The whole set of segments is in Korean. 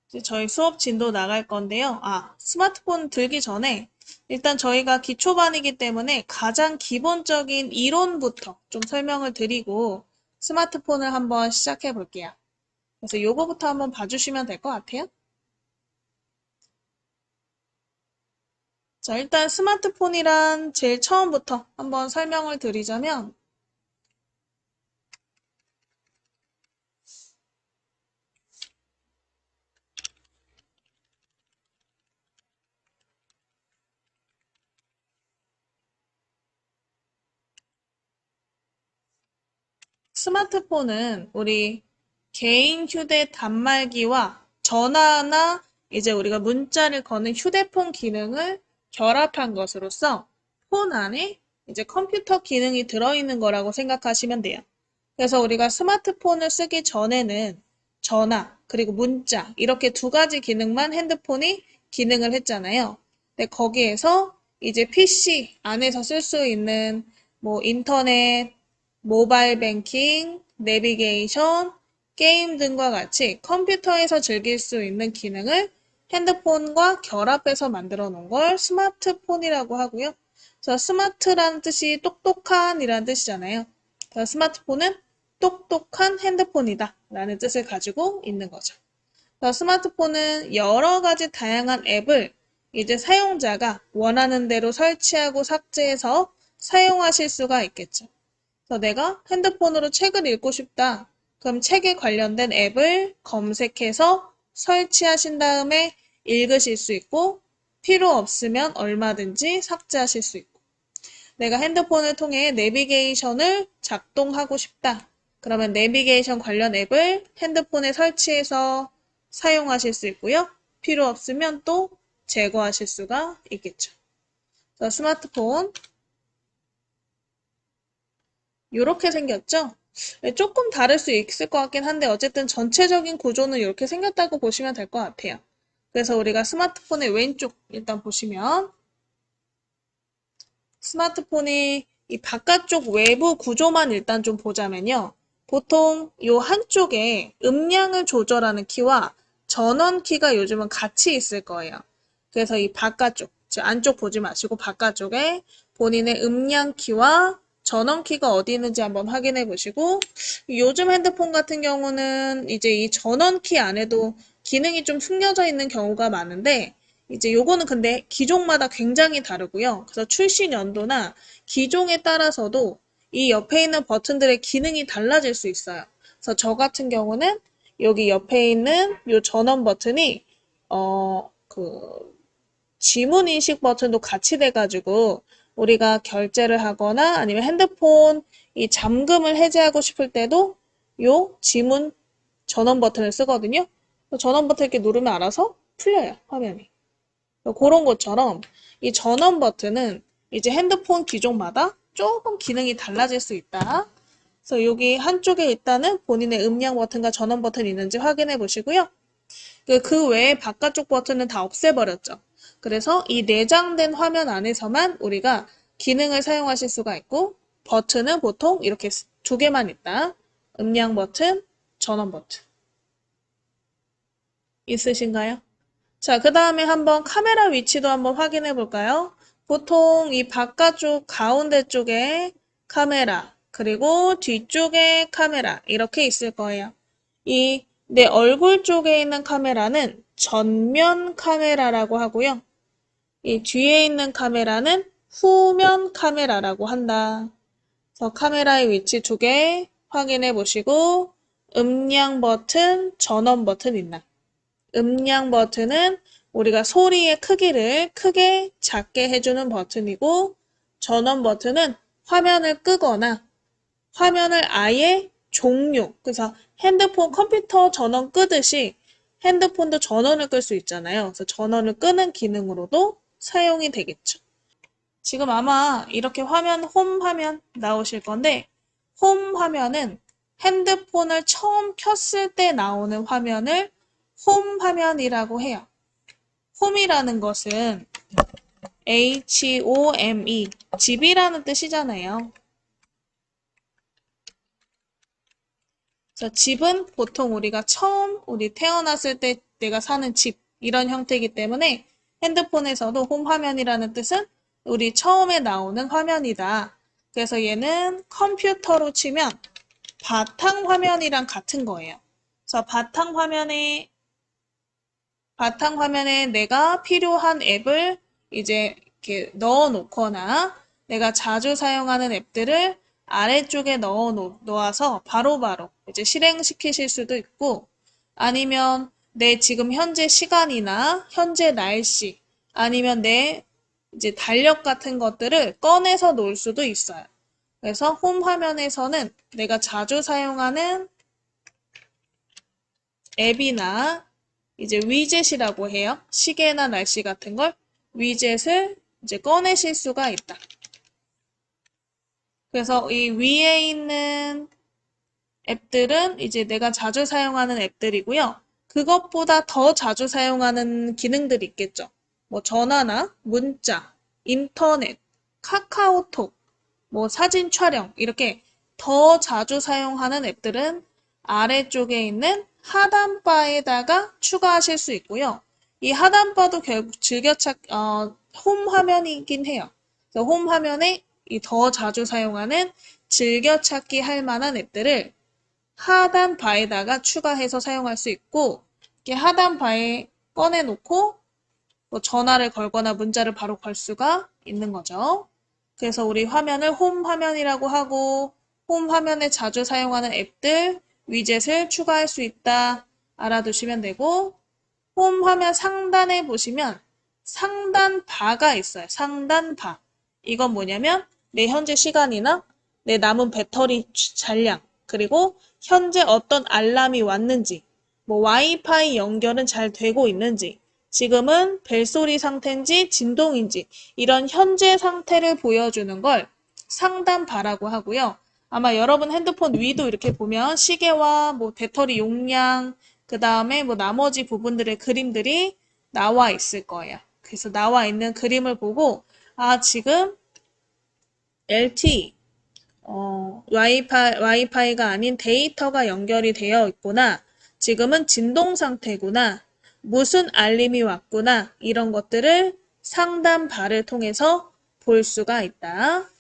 이제 저희 수업 진도 나갈 건데요. 스마트폰 들기 전에 일단 저희가 기초반이기 때문에 가장 기본적인 이론부터 좀 설명을 드리고 스마트폰을 한번 시작해 볼게요. 그래서 요거부터 한번 봐주시면 될 것 같아요. 자, 일단 스마트폰이란 제일 처음부터 한번 설명을 드리자면 스마트폰은 우리 개인 휴대 단말기와 전화나 이제 우리가 문자를 거는 휴대폰 기능을 결합한 것으로서 폰 안에 이제 컴퓨터 기능이 들어있는 거라고 생각하시면 돼요. 그래서 우리가 스마트폰을 쓰기 전에는 전화, 그리고 문자, 이렇게 두 가지 기능만 핸드폰이 기능을 했잖아요. 근데 거기에서 이제 PC 안에서 쓸 수 있는 뭐 인터넷, 모바일 뱅킹, 내비게이션, 게임 등과 같이 컴퓨터에서 즐길 수 있는 기능을 핸드폰과 결합해서 만들어 놓은 걸 스마트폰이라고 하고요. 그래서 스마트라는 뜻이 똑똑한이라는 뜻이잖아요. 그래서 스마트폰은 똑똑한 핸드폰이다 라는 뜻을 가지고 있는 거죠. 그래서 스마트폰은 여러 가지 다양한 앱을 이제 사용자가 원하는 대로 설치하고 삭제해서 사용하실 수가 있겠죠. 그래서 내가 핸드폰으로 책을 읽고 싶다. 그럼 책에 관련된 앱을 검색해서 설치하신 다음에 읽으실 수 있고 필요 없으면 얼마든지 삭제하실 수 있고 내가 핸드폰을 통해 내비게이션을 작동하고 싶다. 그러면 내비게이션 관련 앱을 핸드폰에 설치해서 사용하실 수 있고요. 필요 없으면 또 제거하실 수가 있겠죠. 그래서 스마트폰 이렇게 생겼죠? 조금 다를 수 있을 것 같긴 한데 어쨌든 전체적인 구조는 이렇게 생겼다고 보시면 될 것 같아요. 그래서 우리가 스마트폰의 왼쪽 일단 보시면 스마트폰의 이 바깥쪽 외부 구조만 일단 좀 보자면요. 보통 요 한쪽에 음량을 조절하는 키와 전원 키가 요즘은 같이 있을 거예요. 그래서 이 바깥쪽, 즉 안쪽 보지 마시고 바깥쪽에 본인의 음량 키와 전원 키가 어디 있는지 한번 확인해 보시고 요즘 핸드폰 같은 경우는 이제 이 전원 키 안에도 기능이 좀 숨겨져 있는 경우가 많은데 이제 요거는 근데 기종마다 굉장히 다르고요. 그래서 출시 연도나 기종에 따라서도 이 옆에 있는 버튼들의 기능이 달라질 수 있어요. 그래서 저 같은 경우는 여기 옆에 있는 요 전원 버튼이 지문 인식 버튼도 같이 돼가지고 우리가 결제를 하거나 아니면 핸드폰 이 잠금을 해제하고 싶을 때도 요 지문 전원 버튼을 쓰거든요. 전원 버튼 이렇게 누르면 알아서 풀려요, 화면이. 그런 것처럼 이 전원 버튼은 이제 핸드폰 기종마다 조금 기능이 달라질 수 있다. 그래서 여기 한쪽에 일단은 본인의 음량 버튼과 전원 버튼이 있는지 확인해 보시고요. 그 외에 바깥쪽 버튼은 다 없애버렸죠. 그래서 이 내장된 화면 안에서만 우리가 기능을 사용하실 수가 있고 버튼은 보통 이렇게 두 개만 있다. 음량 버튼, 전원 버튼. 있으신가요? 자, 그 다음에 한번 카메라 위치도 한번 확인해 볼까요? 보통 이 바깥쪽 가운데 쪽에 카메라, 그리고 뒤쪽에 카메라, 이렇게 있을 거예요. 이 내 얼굴 쪽에 있는 카메라는 전면 카메라라고 하고요. 이 뒤에 있는 카메라는 후면 카메라라고 한다. 그래서 카메라의 위치 두 개 확인해 보시고 음량 버튼, 전원 버튼 있나? 음량 버튼은 우리가 소리의 크기를 크게 작게 해주는 버튼이고 전원 버튼은 화면을 끄거나 화면을 아예 종료, 그래서 핸드폰 컴퓨터 전원 끄듯이 핸드폰도 전원을 끌 수 있잖아요. 그래서 전원을 끄는 기능으로도 사용이 되겠죠. 지금 아마 이렇게 화면, 홈 화면 나오실 건데 홈 화면은 핸드폰을 처음 켰을 때 나오는 화면을 홈 화면이라고 해요. 홈이라는 것은 HOME, 집이라는 뜻이잖아요. 그래서 집은 보통 우리가 처음 우리 태어났을 때 내가 사는 집 이런 형태이기 때문에 핸드폰에서도 홈 화면이라는 뜻은 우리 처음에 나오는 화면이다. 그래서 얘는 컴퓨터로 치면 바탕화면이랑 같은 거예요. 그래서 바탕화면에 내가 필요한 앱을 이제 이렇게 넣어 놓거나 내가 자주 사용하는 앱들을 아래쪽에 놓아서 바로바로 이제 실행시키실 수도 있고 아니면 내 지금 현재 시간이나 현재 날씨 아니면 내 이제 달력 같은 것들을 꺼내서 놓을 수도 있어요. 그래서 홈 화면에서는 내가 자주 사용하는 앱이나 이제 위젯이라고 해요. 시계나 날씨 같은 걸 위젯을 이제 꺼내실 수가 있다. 그래서 이 위에 있는 앱들은 이제 내가 자주 사용하는 앱들이고요. 그것보다 더 자주 사용하는 기능들이 있겠죠. 뭐 전화나 문자, 인터넷, 카카오톡, 뭐 사진 촬영 이렇게 더 자주 사용하는 앱들은 아래쪽에 있는 하단바에다가 추가하실 수 있고요. 이 하단바도 결국 홈 화면이긴 해요. 그래서 홈 화면에 이 더 자주 사용하는 즐겨찾기 할 만한 앱들을 하단바에다가 추가해서 사용할 수 있고 이렇게 하단바에 꺼내놓고 뭐 전화를 걸거나 문자를 바로 걸 수가 있는 거죠. 그래서 우리 화면을 홈 화면이라고 하고 홈 화면에 자주 사용하는 앱들, 위젯을 추가할 수 있다. 알아두시면 되고 홈 화면 상단에 보시면 상단 바가 있어요. 상단 바. 이건 뭐냐면 내 현재 시간이나 내 남은 배터리 잔량 그리고 현재 어떤 알람이 왔는지 뭐 와이파이 연결은 잘 되고 있는지 지금은 벨소리 상태인지 진동인지 이런 현재 상태를 보여주는 걸 상단 바라고 하고요. 아마 여러분 핸드폰 위도 이렇게 보면 시계와 뭐 배터리 용량, 그 다음에 뭐 나머지 부분들의 그림들이 나와 있을 거예요. 그래서 나와 있는 그림을 보고 아 지금 LTE 와이파이가 아닌 데이터가 연결이 되어 있구나. 지금은 진동 상태구나. 무슨 알림이 왔구나. 이런 것들을 상단 바를 통해서 볼 수가 있다.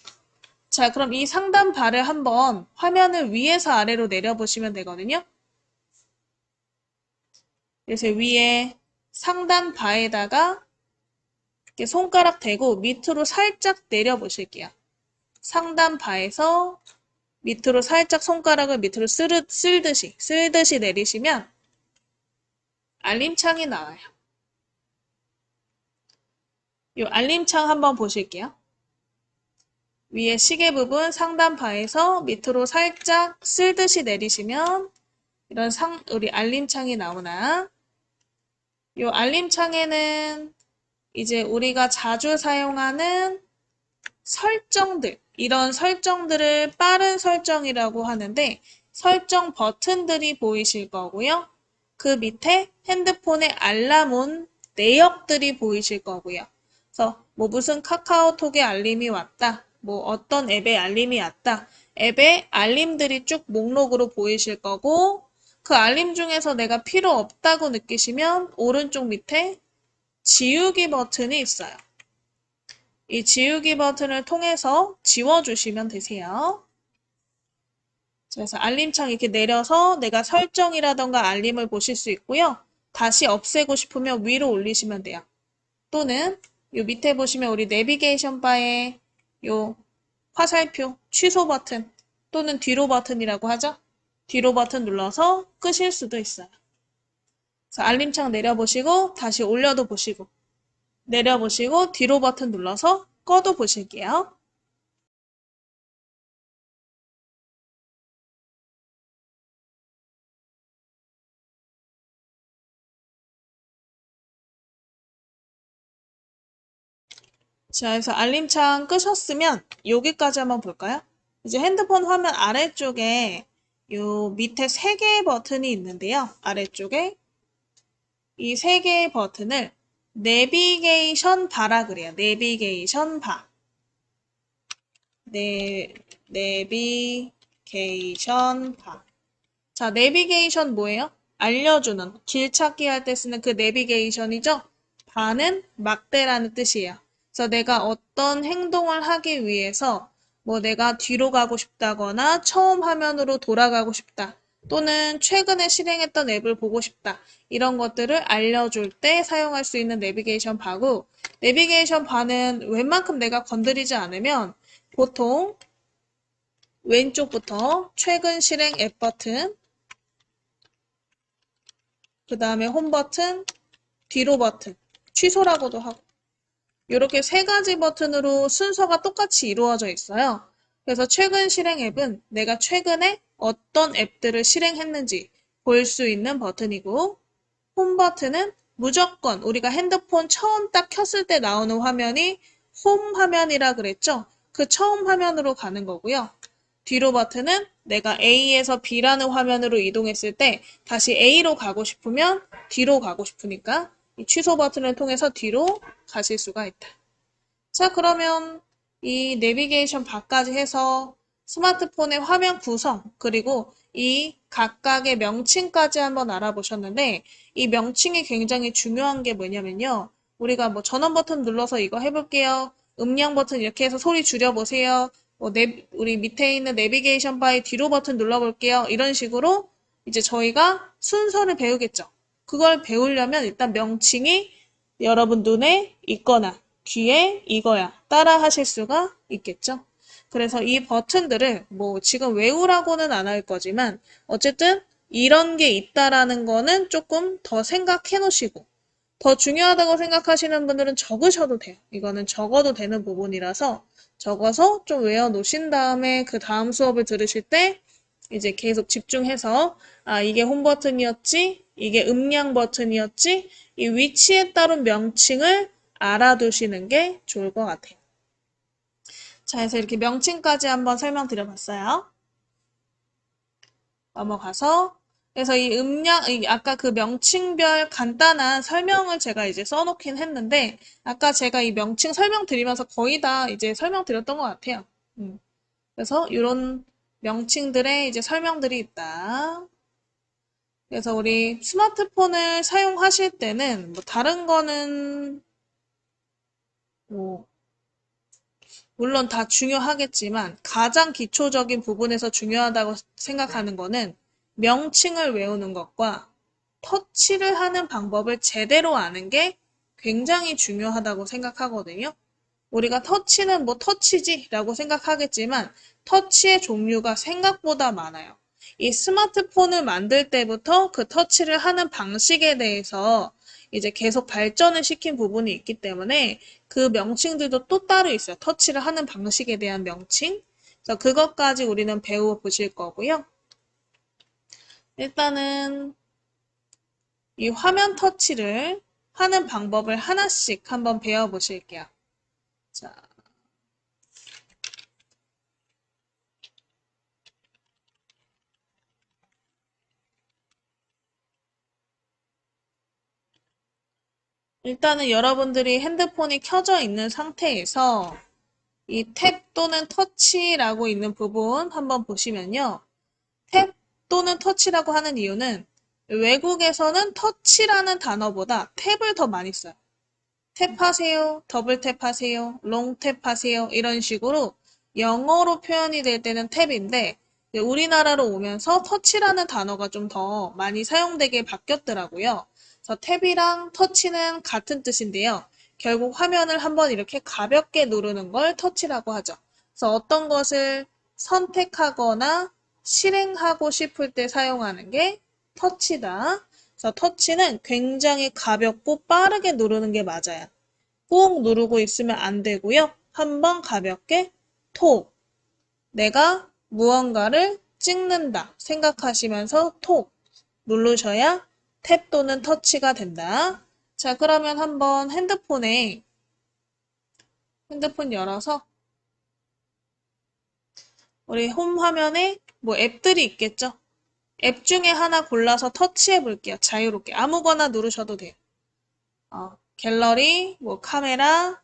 자, 그럼 이 상단 바를 한번 화면을 위에서 아래로 내려보시면 되거든요. 그래서 위에 상단 바에다가 이렇게 손가락 대고 밑으로 살짝 내려보실게요. 상단 바에서 밑으로 살짝 손가락을 밑으로 쓸듯이 내리시면 알림창이 나와요. 이 알림창 한번 보실게요. 위에 시계 부분 상단 바에서 밑으로 살짝 쓸듯이 내리시면 이런 우리 알림창이 나오나 이 알림창에는 이제 우리가 자주 사용하는 설정들, 이런 설정들을 빠른 설정이라고 하는데 설정 버튼들이 보이실 거고요. 그 밑에 핸드폰의 알람온 내역들이 보이실 거고요. 그래서 뭐 무슨 카카오톡에 알림이 왔다. 뭐 어떤 앱에 알림이 왔다. 앱에 알림들이 쭉 목록으로 보이실 거고 그 알림 중에서 내가 필요 없다고 느끼시면 오른쪽 밑에 지우기 버튼이 있어요. 이 지우기 버튼을 통해서 지워주시면 되세요. 그래서 알림창 이렇게 내려서 내가 설정이라던가 알림을 보실 수 있고요. 다시 없애고 싶으면 위로 올리시면 돼요. 또는 요 밑에 보시면 우리 내비게이션 바에 요 화살표 취소 버튼 또는 뒤로 버튼이라고 하죠. 뒤로 버튼 눌러서 끄실 수도 있어요. 그래서 알림창 내려보시고 다시 올려도 보시고 내려보시고 뒤로 버튼 눌러서 꺼도 보실게요. 자, 그래서 알림창 끄셨으면 여기까지 한번 볼까요? 이제 핸드폰 화면 아래쪽에 요 밑에 3개의 버튼이 있는데요. 아래쪽에 이 3개의 버튼을 내비게이션 바라 그래요. 내비게이션 바. 내비게이션 바. 자, 내비게이션 뭐예요? 알려주는, 길 찾기 할 때 쓰는 그 내비게이션이죠. 바는 막대라는 뜻이에요. 그래서 내가 어떤 행동을 하기 위해서 뭐 내가 뒤로 가고 싶다거나 처음 화면으로 돌아가고 싶다. 또는 최근에 실행했던 앱을 보고 싶다. 이런 것들을 알려줄 때 사용할 수 있는 내비게이션 바고, 내비게이션 바는 웬만큼 내가 건드리지 않으면 보통 왼쪽부터 최근 실행 앱 버튼, 그 다음에 홈 버튼, 뒤로 버튼, 취소라고도 하고, 이렇게 세 가지 버튼으로 순서가 똑같이 이루어져 있어요. 그래서 최근 실행 앱은 내가 최근에 어떤 앱들을 실행했는지 볼 수 있는 버튼이고, 홈 버튼은 무조건 우리가 핸드폰 처음 딱 켰을 때 나오는 화면이 홈 화면이라 그랬죠? 그 처음 화면으로 가는 거고요. 뒤로 버튼은 내가 A에서 B라는 화면으로 이동했을 때 다시 A로 가고 싶으면 뒤로 가고 싶으니까 이 취소 버튼을 통해서 뒤로 가실 수가 있다. 자, 그러면 이 내비게이션 바까지 해서 스마트폰의 화면 구성, 그리고 이 각각의 명칭까지 한번 알아보셨는데, 이 명칭이 굉장히 중요한 게 뭐냐면요. 우리가 뭐 전원 버튼 눌러서 이거 해볼게요. 음량 버튼 이렇게 해서 소리 줄여보세요. 뭐 우리 밑에 있는 내비게이션 바의 뒤로 버튼 눌러볼게요. 이런 식으로 이제 저희가 순서를 배우겠죠. 그걸 배우려면 일단 명칭이 여러분 눈에 있거나 귀에 이거야 따라 하실 수가 있겠죠. 그래서 이 버튼들을 뭐 지금 외우라고는 안 할 거지만 어쨌든 이런 게 있다라는 거는 조금 더 생각해 놓으시고 더 중요하다고 생각하시는 분들은 적으셔도 돼요. 이거는 적어도 되는 부분이라서 적어서 좀 외워 놓으신 다음에 그 다음 수업을 들으실 때 이제 계속 집중해서 아, 이게 홈 버튼이었지, 이게 음량 버튼이었지, 이 위치에 따른 명칭을 알아두시는 게 좋을 것 같아요. 자, 그래서 이렇게 명칭까지 한번 설명드려봤어요. 넘어가서 그래서 이 음량, 아까 그 명칭별 간단한 설명을 제가 이제 써놓긴 했는데 아까 제가 이 명칭 설명드리면서 거의 다 이제 설명드렸던 것 같아요. 그래서 이런 명칭들의 이제 설명들이 있다. 그래서 우리 스마트폰을 사용하실 때는 뭐 다른 거는 뭐 물론 다 중요하겠지만 가장 기초적인 부분에서 중요하다고 생각하는 거는 명칭을 외우는 것과 터치를 하는 방법을 제대로 아는 게 굉장히 중요하다고 생각하거든요. 우리가 터치는 뭐 터치지라고 생각하겠지만 터치의 종류가 생각보다 많아요. 이 스마트폰을 만들 때부터 그 터치를 하는 방식에 대해서 이제 계속 발전을 시킨 부분이 있기 때문에 그 명칭들도 또 따로 있어요. 터치를 하는 방식에 대한 명칭. 그래서 그것까지 우리는 배워보실 거고요. 일단은 이 화면 터치를 하는 방법을 하나씩 한번 배워보실게요. 자, 일단은 여러분들이 핸드폰이 켜져 있는 상태에서 이 탭 또는 터치라고 있는 부분 한번 보시면요. 탭 또는 터치라고 하는 이유는 외국에서는 터치라는 단어보다 탭을 더 많이 써요. 탭하세요, 더블 탭하세요, 롱 탭하세요 이런 식으로 영어로 표현이 될 때는 탭인데 우리나라로 오면서 터치라는 단어가 좀 더 많이 사용되게 바뀌었더라고요. 그래서 탭이랑 터치는 같은 뜻인데요. 결국 화면을 한번 이렇게 가볍게 누르는 걸 터치라고 하죠. 그래서 어떤 것을 선택하거나 실행하고 싶을 때 사용하는 게 터치다. 그래서 터치는 굉장히 가볍고 빠르게 누르는 게 맞아요. 꾹 누르고 있으면 안 되고요. 한번 가볍게 톡. 내가 무언가를 찍는다 생각하시면서 톡 누르셔야 탭 또는 터치가 된다. 자, 그러면 한번 핸드폰 열어서 우리 홈 화면에 뭐 앱들이 있겠죠? 앱 중에 하나 골라서 터치해 볼게요. 자유롭게. 아무거나 누르셔도 돼요. 갤러리, 뭐 카메라,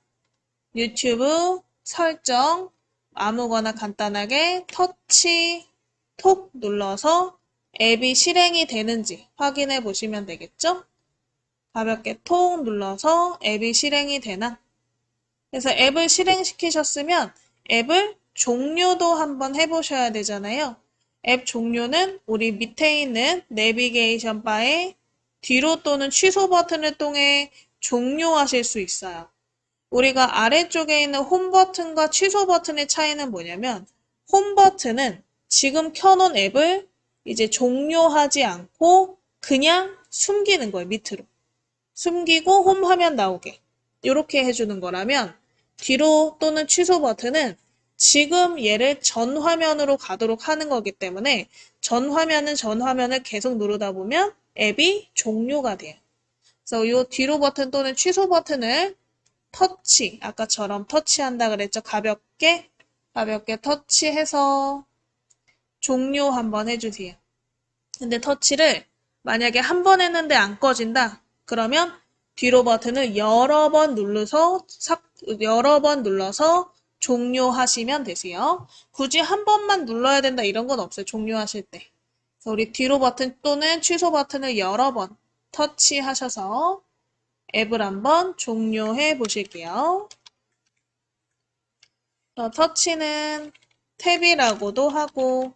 유튜브, 설정, 아무거나 간단하게 터치, 톡 눌러서 앱이 실행이 되는지 확인해 보시면 되겠죠? 가볍게 톡 눌러서 앱이 실행이 되나? 그래서 앱을 실행시키셨으면 앱을 종료도 한번 해보셔야 되잖아요. 앱 종료는 우리 밑에 있는 내비게이션 바에 뒤로 또는 취소 버튼을 통해 종료하실 수 있어요. 우리가 아래쪽에 있는 홈 버튼과 취소 버튼의 차이는 뭐냐면 홈 버튼은 지금 켜놓은 앱을 이제 종료하지 않고 그냥 숨기는 거예요, 밑으로. 숨기고 홈 화면 나오게. 이렇게 해주는 거라면 뒤로 또는 취소 버튼은 지금 얘를 전 화면으로 가도록 하는 거기 때문에 전 화면은 전 화면을 계속 누르다 보면 앱이 종료가 돼요. 그래서 이 뒤로 버튼 또는 취소 버튼을 터치, 아까처럼 터치한다 그랬죠? 가볍게 터치해서 종료 한번 해주세요. 근데 터치를 만약에 한 번 했는데 안 꺼진다. 그러면 뒤로 버튼을 여러 번 눌러서 종료하시면 되세요. 굳이 한 번만 눌러야 된다 이런 건 없어요. 종료하실 때. 그래서 우리 뒤로 버튼 또는 취소 버튼을 여러 번 터치하셔서 앱을 한번 종료해 보실게요. 터치는 탭이라고도 하고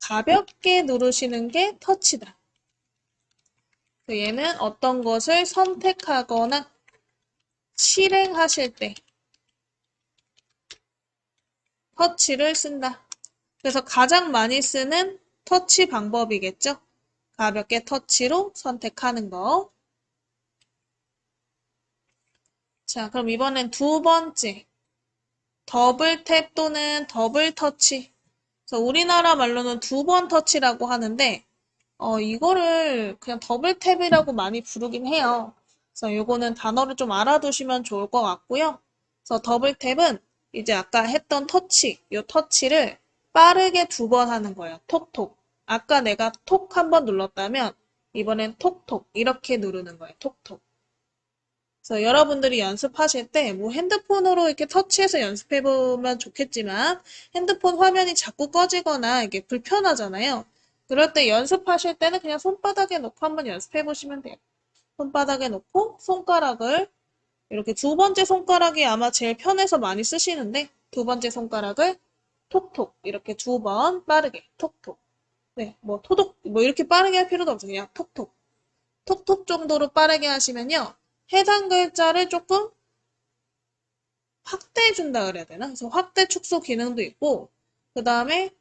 가볍게 누르시는 게 터치다. 얘는 어떤 것을 선택하거나 실행하실 때 터치를 쓴다. 그래서 가장 많이 쓰는 터치 방법이겠죠? 가볍게 터치로 선택하는 거. 자, 그럼 이번엔 두 번째. 더블 탭 또는 더블 터치. 그래서 우리나라 말로는 두 번 터치라고 하는데, 이거를 그냥 더블 탭이라고 많이 부르긴 해요. 그래서 요거는 단어를 좀 알아두시면 좋을 것 같고요. 그래서 더블 탭은 이제 아까 했던 터치, 요 터치를 빠르게 두 번 하는 거예요. 톡톡. 아까 내가 톡 한 번 눌렀다면 이번엔 톡톡 이렇게 누르는 거예요. 톡톡. 그래서 여러분들이 연습하실 때 뭐 핸드폰으로 이렇게 터치해서 연습해 보면 좋겠지만 핸드폰 화면이 자꾸 꺼지거나 이게 불편하잖아요. 그럴 때 연습하실 때는 그냥 손바닥에 놓고 한번 연습해 보시면 돼요. 손바닥에 놓고 손가락을 이렇게 두 번째 손가락이 아마 제일 편해서 많이 쓰시는데 두 번째 손가락을 톡톡 이렇게 두 번 빠르게 톡톡. 네, 뭐 토독 뭐 이렇게 빠르게 할 필요도 없어요. 그냥 톡톡. 톡톡 정도로 빠르게 하시면요. 해당 글자를 조금 확대해 준다 그래야 되나? 그래서 확대 축소 기능도 있고 그 다음에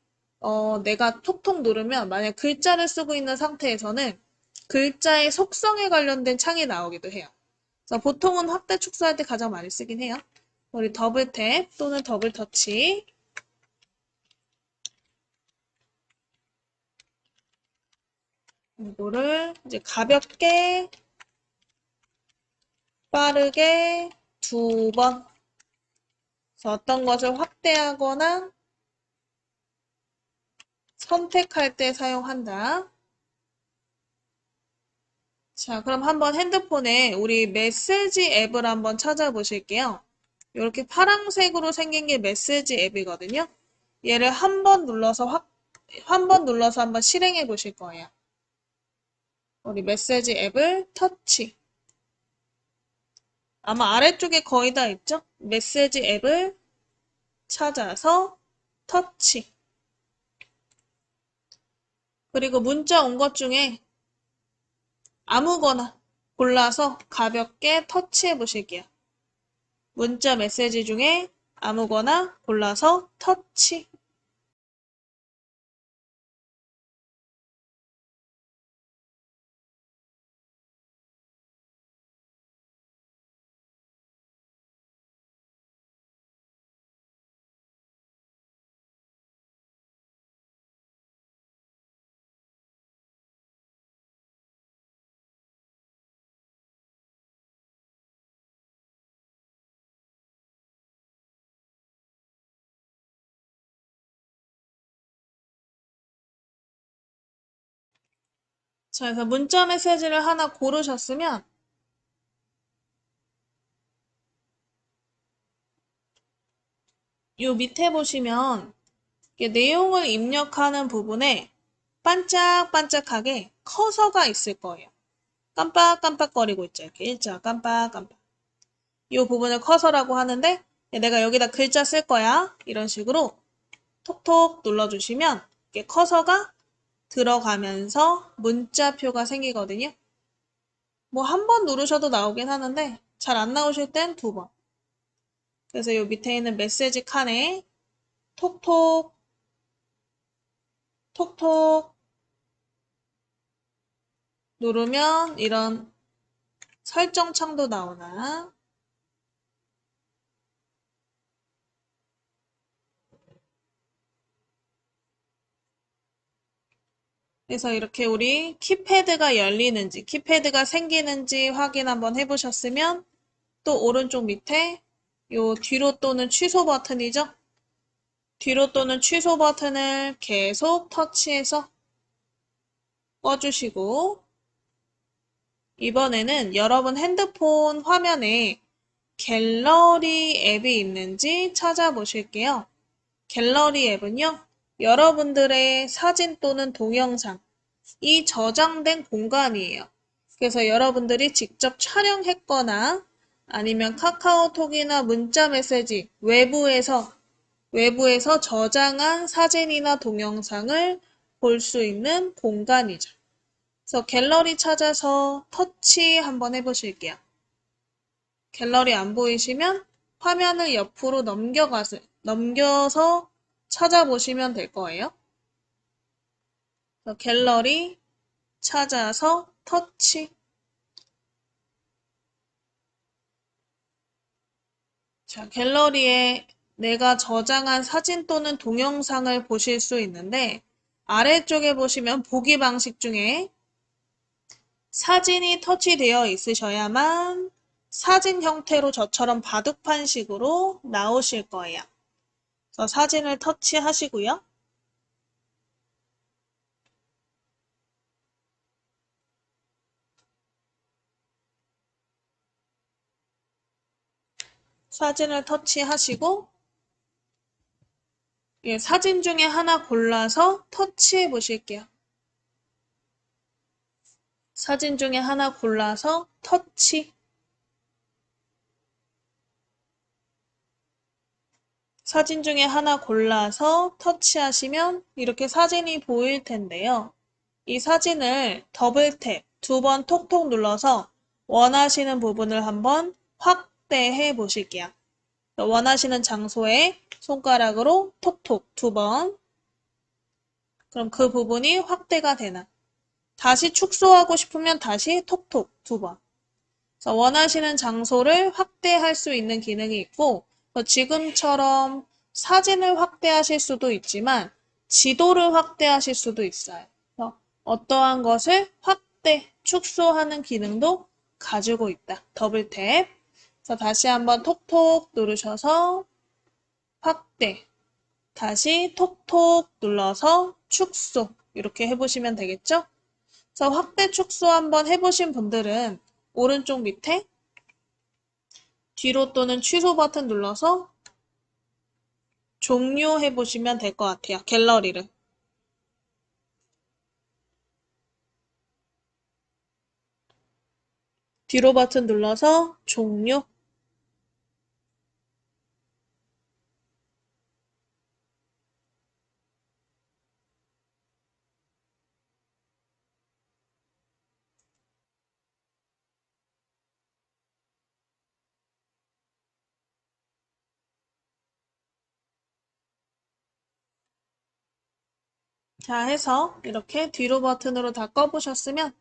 내가 톡톡 누르면 만약 글자를 쓰고 있는 상태에서는 글자의 속성에 관련된 창이 나오기도 해요. 그래서 보통은 확대 축소할 때 가장 많이 쓰긴 해요. 우리 더블 탭 또는 더블 터치 이거를 이제 가볍게 빠르게 두 번 어떤 것을 확대하거나 선택할 때 사용한다. 자, 그럼 한번 핸드폰에 우리 메시지 앱을 한번 찾아보실게요. 이렇게 파란색으로 생긴 게 메시지 앱이거든요. 얘를 한 번 눌러서 한번 실행해 보실 거예요. 우리 메시지 앱을 터치. 아마 아래쪽에 거의 다 있죠? 메시지 앱을 찾아서 터치. 그리고 문자 온 것 중에 아무거나 골라서 가볍게 터치해 보실게요. 문자 메시지 중에 아무거나 골라서 터치. 자, 그래서 문자 메시지를 하나 고르셨으면 요 밑에 보시면 이게 내용을 입력하는 부분에 반짝반짝하게 커서가 있을 거예요. 깜빡깜빡거리고 있죠. 이렇게 일자 깜빡깜빡. 이 부분을 커서라고 하는데 내가 여기다 글자 쓸 거야. 이런 식으로 톡톡 눌러주시면 이렇게 커서가 들어가면서 문자표가 생기거든요. 뭐 한 번 누르셔도 나오긴 하는데 잘 안 나오실 땐 두 번. 그래서 이 밑에 있는 메시지 칸에 톡톡 톡톡 누르면 이런 설정 창도 나오나? 그래서 이렇게 우리 키패드가 열리는지, 키패드가 생기는지 확인 한번 해보셨으면 또 오른쪽 밑에 요 뒤로 또는 취소 버튼이죠? 뒤로 또는 취소 버튼을 계속 터치해서 꺼주시고 이번에는 여러분 핸드폰 화면에 갤러리 앱이 있는지 찾아보실게요. 갤러리 앱은요, 여러분들의 사진 또는 동영상, 이 저장된 공간이에요. 그래서 여러분들이 직접 촬영했거나 아니면 카카오톡이나 문자 메시지 외부에서 저장한 사진이나 동영상을 볼 수 있는 공간이죠. 그래서 갤러리 찾아서 터치 한번 해보실게요. 갤러리 안 보이시면 화면을 옆으로 넘겨서 찾아보시면 될 거예요. 그래서 갤러리 찾아서 터치. 자, 갤러리에 내가 저장한 사진 또는 동영상을 보실 수 있는데 아래쪽에 보시면 보기 방식 중에 사진이 터치되어 있으셔야만 사진 형태로 저처럼 바둑판식으로 나오실 거예요. 그래서 사진을 터치하시고요. 사진을 터치하시고 예, 사진 중에 하나 골라서 터치해 보실게요. 사진 중에 하나 골라서 터치. 사진 중에 하나 골라서 터치하시면 이렇게 사진이 보일 텐데요. 이 사진을 더블 탭, 두 번 톡톡 눌러서 원하시는 부분을 한번 확대해 보실게요. 원하시는 장소에 손가락으로 톡톡 두 번. 그럼 그 부분이 확대가 되나? 다시 축소하고 싶으면 다시 톡톡 두 번. 그래서 원하시는 장소를 확대할 수 있는 기능이 있고 지금처럼 사진을 확대하실 수도 있지만 지도를 확대하실 수도 있어요. 그래서 어떠한 것을 확대, 축소하는 기능도 가지고 있다. 더블 탭. 그래서 다시 한번 톡톡 누르셔서 확대, 다시 톡톡 눌러서 축소 이렇게 해보시면 되겠죠? 그래서 확대 축소 한번 해보신 분들은 오른쪽 밑에 뒤로 또는 취소 버튼 눌러서 종료해 보시면 될 것 같아요. 갤러리를. 뒤로 버튼 눌러서 종료. 자, 해서 이렇게 뒤로 버튼으로 다 꺼보셨으면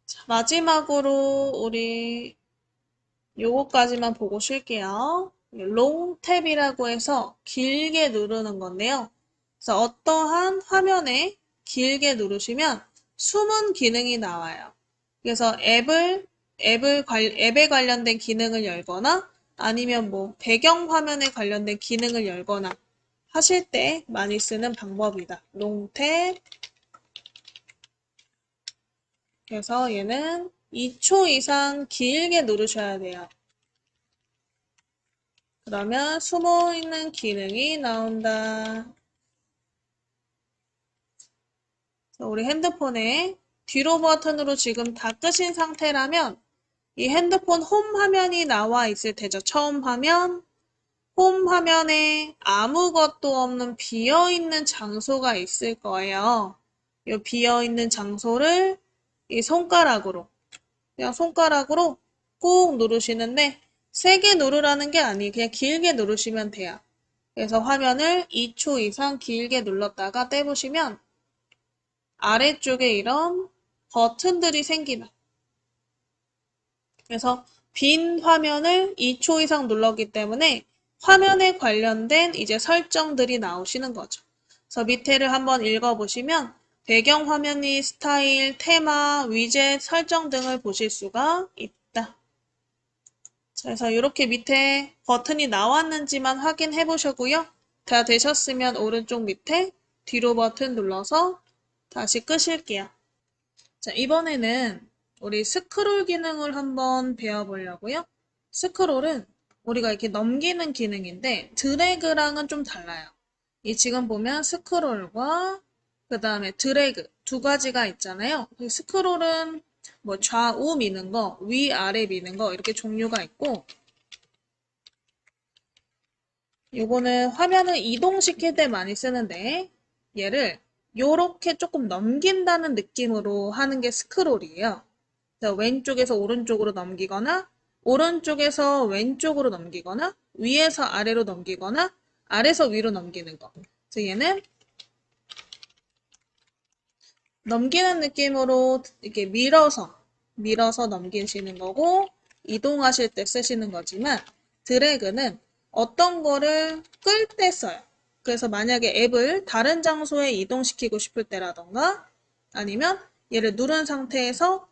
자, 마지막으로 우리 요거까지만 보고 쉴게요. 롱 탭이라고 해서 길게 누르는 건데요. 그래서 어떠한 화면에 길게 누르시면 숨은 기능이 나와요. 그래서 앱에 관련된 기능을 열거나 아니면 뭐 배경 화면에 관련된 기능을 열거나 하실 때 많이 쓰는 방법이다. 롱탭. 그래서 얘는 2초 이상 길게 누르셔야 돼요. 그러면 숨어있는 기능이 나온다. 그래서 우리 핸드폰에 뒤로 버튼으로 지금 다 끄신 상태라면 이 핸드폰 홈 화면이 나와 있을 테죠. 처음 화면, 홈 화면에 아무것도 없는 비어있는 장소가 있을 거예요. 이 비어있는 장소를 이 손가락으로, 그냥 손가락으로 꾹 누르시는데 세게 누르라는 게 아니에요. 그냥 길게 누르시면 돼요. 그래서 화면을 2초 이상 길게 눌렀다가 떼보시면 아래쪽에 이런 버튼들이 생기나. 그래서 빈 화면을 2초 이상 눌렀기 때문에 화면에 관련된 이제 설정들이 나오시는 거죠. 그래서 밑에를 한번 읽어보시면 배경 화면이 스타일, 테마, 위젯, 설정 등을 보실 수가 있다. 그래서 이렇게 밑에 버튼이 나왔는지만 확인해 보시고요. 다 되셨으면 오른쪽 밑에 뒤로 버튼 눌러서 다시 끄실게요. 자, 이번에는 우리 스크롤 기능을 한번 배워보려고요. 스크롤은 우리가 이렇게 넘기는 기능인데 드래그랑은 좀 달라요. 이 지금 보면 스크롤과 그 다음에 드래그 두 가지가 있잖아요. 스크롤은 뭐 좌우 미는 거, 위아래 미는 거 이렇게 종류가 있고 요거는 화면을 이동시킬 때 많이 쓰는데 얘를 요렇게 조금 넘긴다는 느낌으로 하는 게 스크롤이에요. 그래서 왼쪽에서 오른쪽으로 넘기거나 오른쪽에서 왼쪽으로 넘기거나 위에서 아래로 넘기거나 아래에서 위로 넘기는 거. 그래서 얘는 넘기는 느낌으로 이렇게 밀어서 넘기시는 거고 이동하실 때 쓰시는 거지만 드래그는 어떤 거를 끌 때 써요. 그래서 만약에 앱을 다른 장소에 이동시키고 싶을 때라던가 아니면 얘를 누른 상태에서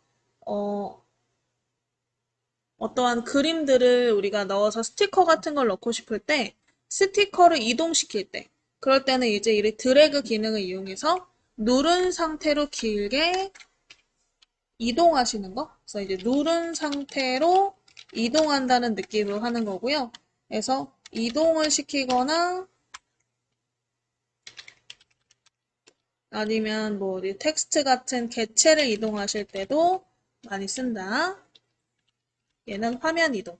어떠한 그림들을 우리가 넣어서 스티커 같은 걸 넣고 싶을 때 스티커를 이동시킬 때 그럴 때는 이제 이 드래그 기능을 이용해서 누른 상태로 길게 이동하시는 거. 그래서 이제 누른 상태로 이동한다는 느낌으로 하는 거고요. 그래서 이동을 시키거나 아니면 뭐 텍스트 같은 개체를 이동하실 때도 많이 쓴다. 얘는 화면 이동.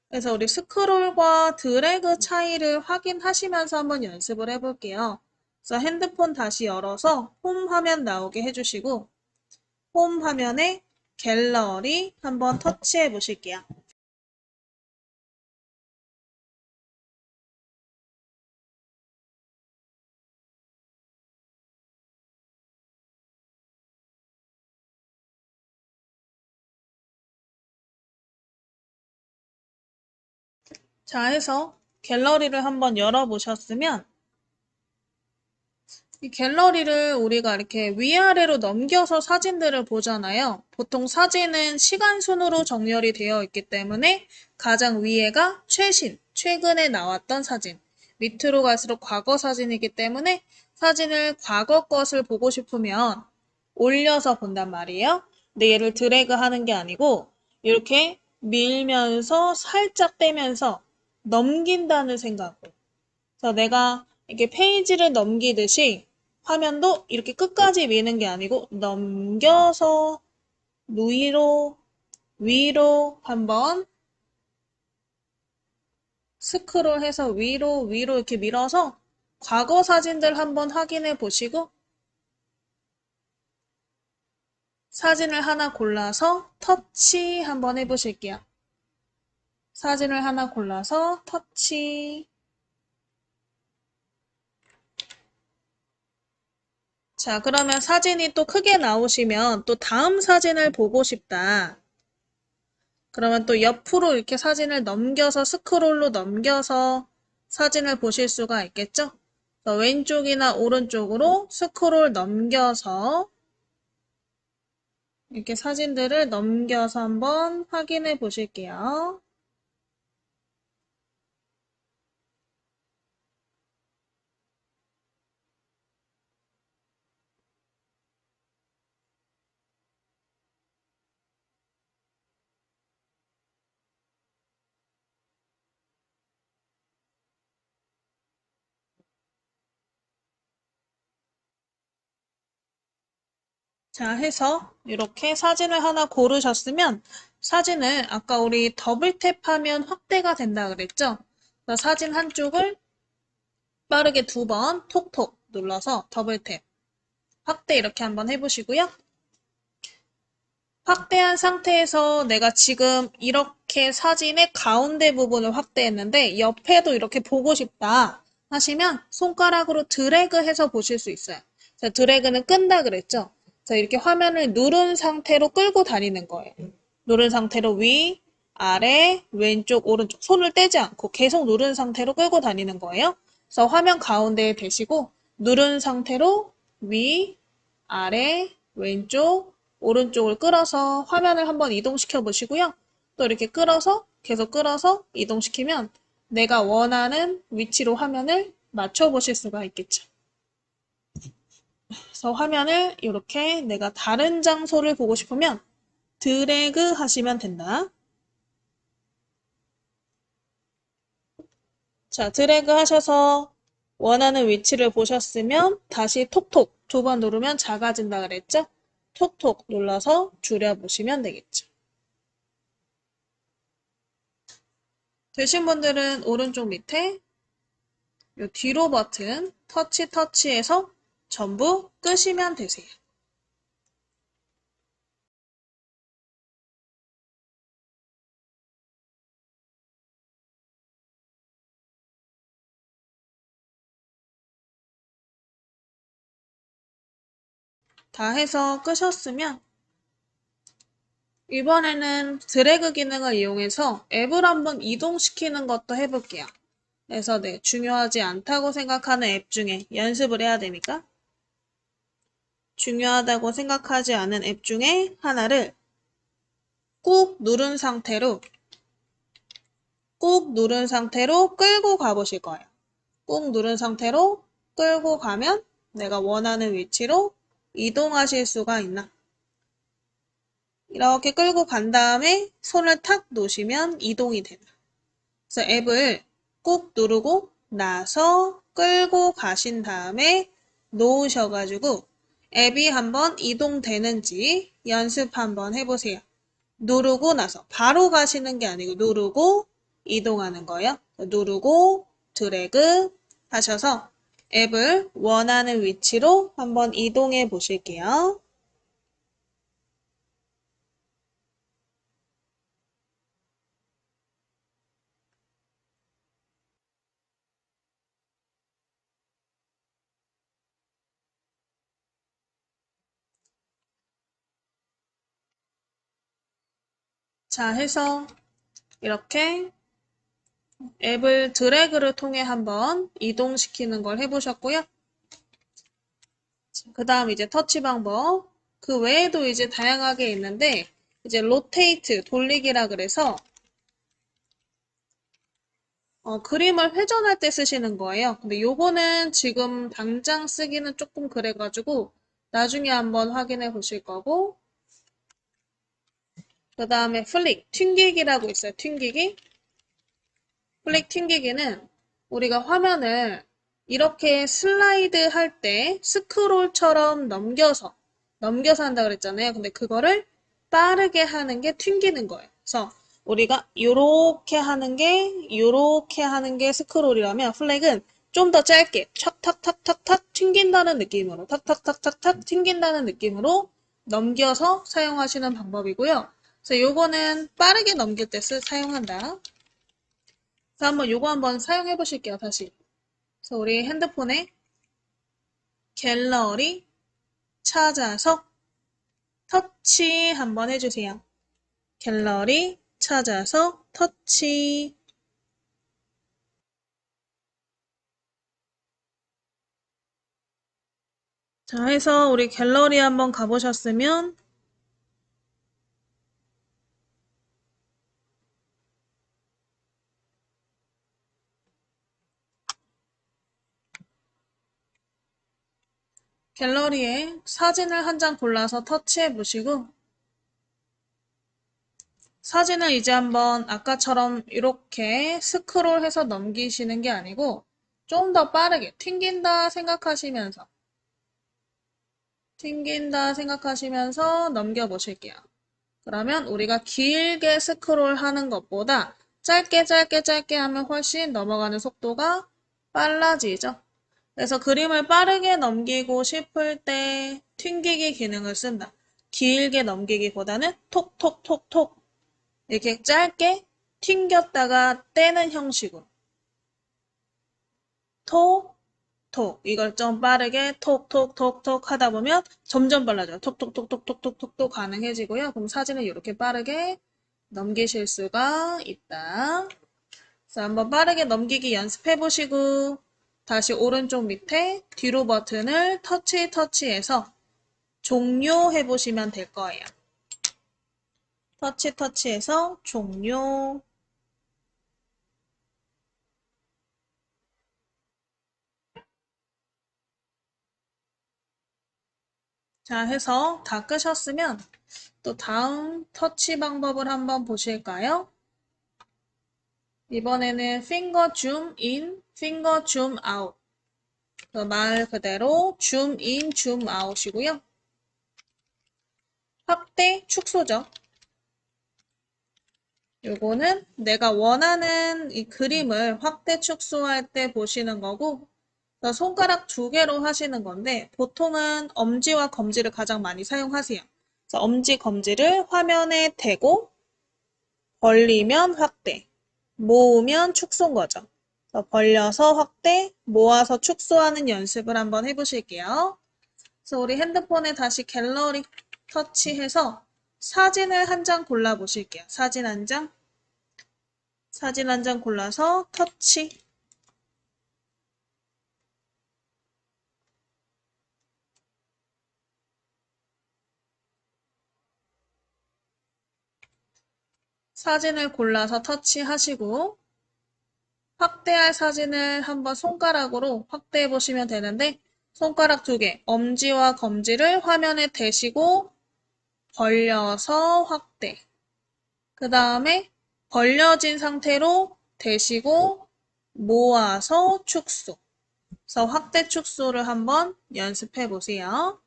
그래서 우리 스크롤과 드래그 차이를 확인하시면서 한번 연습을 해볼게요. 그래서 핸드폰 다시 열어서 홈 화면 나오게 해주시고 홈 화면에 갤러리 한번 터치해 보실게요. 자 해서 갤러리를 한번 열어보셨으면 이 갤러리를 우리가 이렇게 위아래로 넘겨서 사진들을 보잖아요. 보통 사진은 시간 순으로 정렬이 되어 있기 때문에 가장 위에가 최신, 최근에 나왔던 사진, 밑으로 갈수록 과거 사진이기 때문에 사진을 과거 것을 보고 싶으면 올려서 본단 말이에요. 근데 얘를 드래그 하는 게 아니고 이렇게 밀면서 살짝 빼면서 넘긴다는 생각으로. 그래서 내가 이렇게 페이지를 넘기듯이 화면도 이렇게 끝까지 미는 게 아니고 넘겨서 위로 한번 스크롤해서 위로 이렇게 밀어서 과거 사진들 한번 확인해 보시고 사진을 하나 골라서 터치 한번 해보실게요. 사진을 하나 골라서 터치. 자, 그러면 사진이 또 크게 나오시면 또 다음 사진을 보고 싶다. 그러면 또 옆으로 이렇게 사진을 넘겨서 스크롤로 넘겨서 사진을 보실 수가 있겠죠? 그래서 왼쪽이나 오른쪽으로 스크롤 넘겨서 이렇게 사진들을 넘겨서 한번 확인해 보실게요. 자, 해서 이렇게 사진을 하나 고르셨으면 사진을 아까 우리 더블 탭하면 확대가 된다 그랬죠? 그래서 사진 한쪽을 빠르게 2번 톡톡 눌러서 더블 탭, 확대 이렇게 한번 해보시고요. 확대한 상태에서 내가 지금 이렇게 사진의 가운데 부분을 확대했는데 옆에도 이렇게 보고 싶다 하시면 손가락으로 드래그해서 보실 수 있어요. 자, 드래그는 끈다 그랬죠? 자, 이렇게 화면을 누른 상태로 끌고 다니는 거예요. 누른 상태로 위, 아래, 왼쪽, 오른쪽 손을 떼지 않고 계속 누른 상태로 끌고 다니는 거예요. 그래서 화면 가운데에 대시고 누른 상태로 위, 아래, 왼쪽, 오른쪽을 끌어서 화면을 한번 이동시켜 보시고요. 또 이렇게 끌어서 계속 끌어서 이동시키면 내가 원하는 위치로 화면을 맞춰 보실 수가 있겠죠. 그래서 화면을 이렇게 내가 다른 장소를 보고 싶으면 드래그 하시면 된다. 자, 드래그 하셔서 원하는 위치를 보셨으면 다시 톡톡 2번 누르면 작아진다 그랬죠? 톡톡 눌러서 줄여보시면 되겠죠. 되신 분들은 오른쪽 밑에 이 뒤로 버튼 터치해서 전부 끄시면 되세요. 다 해서 끄셨으면 이번에는 드래그 기능을 이용해서 앱을 한번 이동시키는 것도 해볼게요. 그래서 네, 중요하지 않다고 생각하는 앱 중에 연습을 해야 되니까 중요하다고 생각하지 않은 앱 중에 하나를 꾹 누른 상태로 끌고 가보실 거예요. 꾹 누른 상태로 끌고 가면 내가 원하는 위치로 이동하실 수가 있나? 이렇게 끌고 간 다음에 손을 탁 놓으시면 이동이 된다. 그래서 앱을 꾹 누르고 나서 끌고 가신 다음에 놓으셔가지고 앱이 한번 이동되는지 연습 한번 해보세요. 누르고 나서 바로 가시는 게 아니고 누르고 이동하는 거예요. 누르고 드래그 하셔서 앱을 원하는 위치로 한번 이동해 보실게요. 자, 해서 이렇게 앱을 드래그를 통해 한번 이동시키는 걸 해보셨고요. 그 다음 이제 터치 방법. 그 외에도 이제 다양하게 있는데, 이제 로테이트, 돌리기라 그래서, 그림을 회전할 때 쓰시는 거예요. 근데 요거는 지금 당장 쓰기는 조금 그래가지고, 나중에 한번 확인해 보실 거고, 그 다음에 플릭, 튕기기라고 있어요. 튕기기. 플릭 튕기기는 우리가 화면을 이렇게 슬라이드 할 때 스크롤처럼 넘겨서 한다 그랬잖아요. 근데 그거를 빠르게 하는 게 튕기는 거예요. 그래서 우리가 요렇게 하는 게 스크롤이라면 플렉은 좀 더 짧게 탁탁탁탁탁 튕긴다는 느낌으로 탁탁탁탁탁 튕긴다는 느낌으로 넘겨서 사용하시는 방법이고요. 그래서 요거는 빠르게 넘길 때 사용한다. 자, 한번 요거 한번 사용해 보실게요, 다시. 그래서 우리 핸드폰에 갤러리 찾아서 터치 한번 해주세요. 갤러리 찾아서 터치. 자, 해서 우리 갤러리 한번 가보셨으면 갤러리에 사진을 한 장 골라서 터치해 보시고 사진을 이제 한번 아까처럼 이렇게 스크롤해서 넘기시는 게 아니고 좀 더 빠르게 튕긴다 생각하시면서 튕긴다 생각하시면서 넘겨보실게요. 그러면 우리가 길게 스크롤 하는 것보다 짧게 짧게 짧게 하면 훨씬 넘어가는 속도가 빨라지죠. 그래서 그림을 빠르게 넘기고 싶을 때 튕기기 기능을 쓴다. 길게 넘기기보다는 톡톡톡톡 이렇게 짧게 튕겼다가 떼는 형식으로 톡, 톡 이걸 좀 빠르게 톡톡톡톡 하다 보면 점점 빨라져요. 톡톡톡톡톡톡톡 가능해지고요. 그럼 사진을 이렇게 빠르게 넘기실 수가 있다. 그래서 한번 빠르게 넘기기 연습해 보시고 다시 오른쪽 밑에 뒤로 버튼을 터치해서 종료해 보시면 될 거예요. 터치해서 종료. 자, 해서 다 끄셨으면 또 다음 터치 방법을 한번 보실까요? 이번에는 핑거 줌 인, 핑거 줌 아웃. 말 그대로 줌 인, 줌 아웃이고요. 확대, 축소죠. 요거는 내가 원하는 이 그림을 확대, 축소할 때 보시는 거고 손가락 2개로 하시는 건데 보통은 엄지와 검지를 가장 많이 사용하세요. 그래서 엄지, 검지를 화면에 대고 벌리면 확대, 모으면 축소인 거죠. 그래서 벌려서 확대, 모아서 축소하는 연습을 한번 해보실게요. 그래서 우리 핸드폰에 다시 갤러리 터치해서 사진을 한 장 골라보실게요. 사진 한 장. 사진 한 장 골라서 터치. 사진을 골라서 터치하시고 확대할 사진을 한번 손가락으로 확대해 보시면 되는데 손가락 2개, 엄지와 검지를 화면에 대시고 벌려서 확대. 그 다음에 벌려진 상태로 대시고 모아서 축소. 그래서 확대 축소를 한번 연습해 보세요.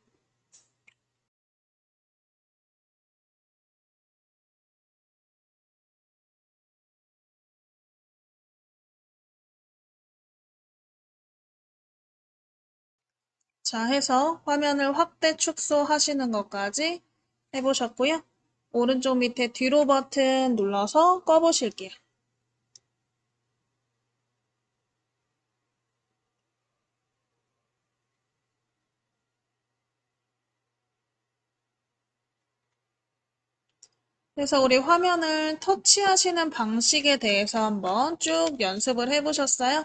자, 해서 화면을 확대 축소하시는 것까지 해보셨고요. 오른쪽 밑에 뒤로 버튼 눌러서 꺼보실게요. 그래서 우리 화면을 터치하시는 방식에 대해서 한번 쭉 연습을 해보셨어요?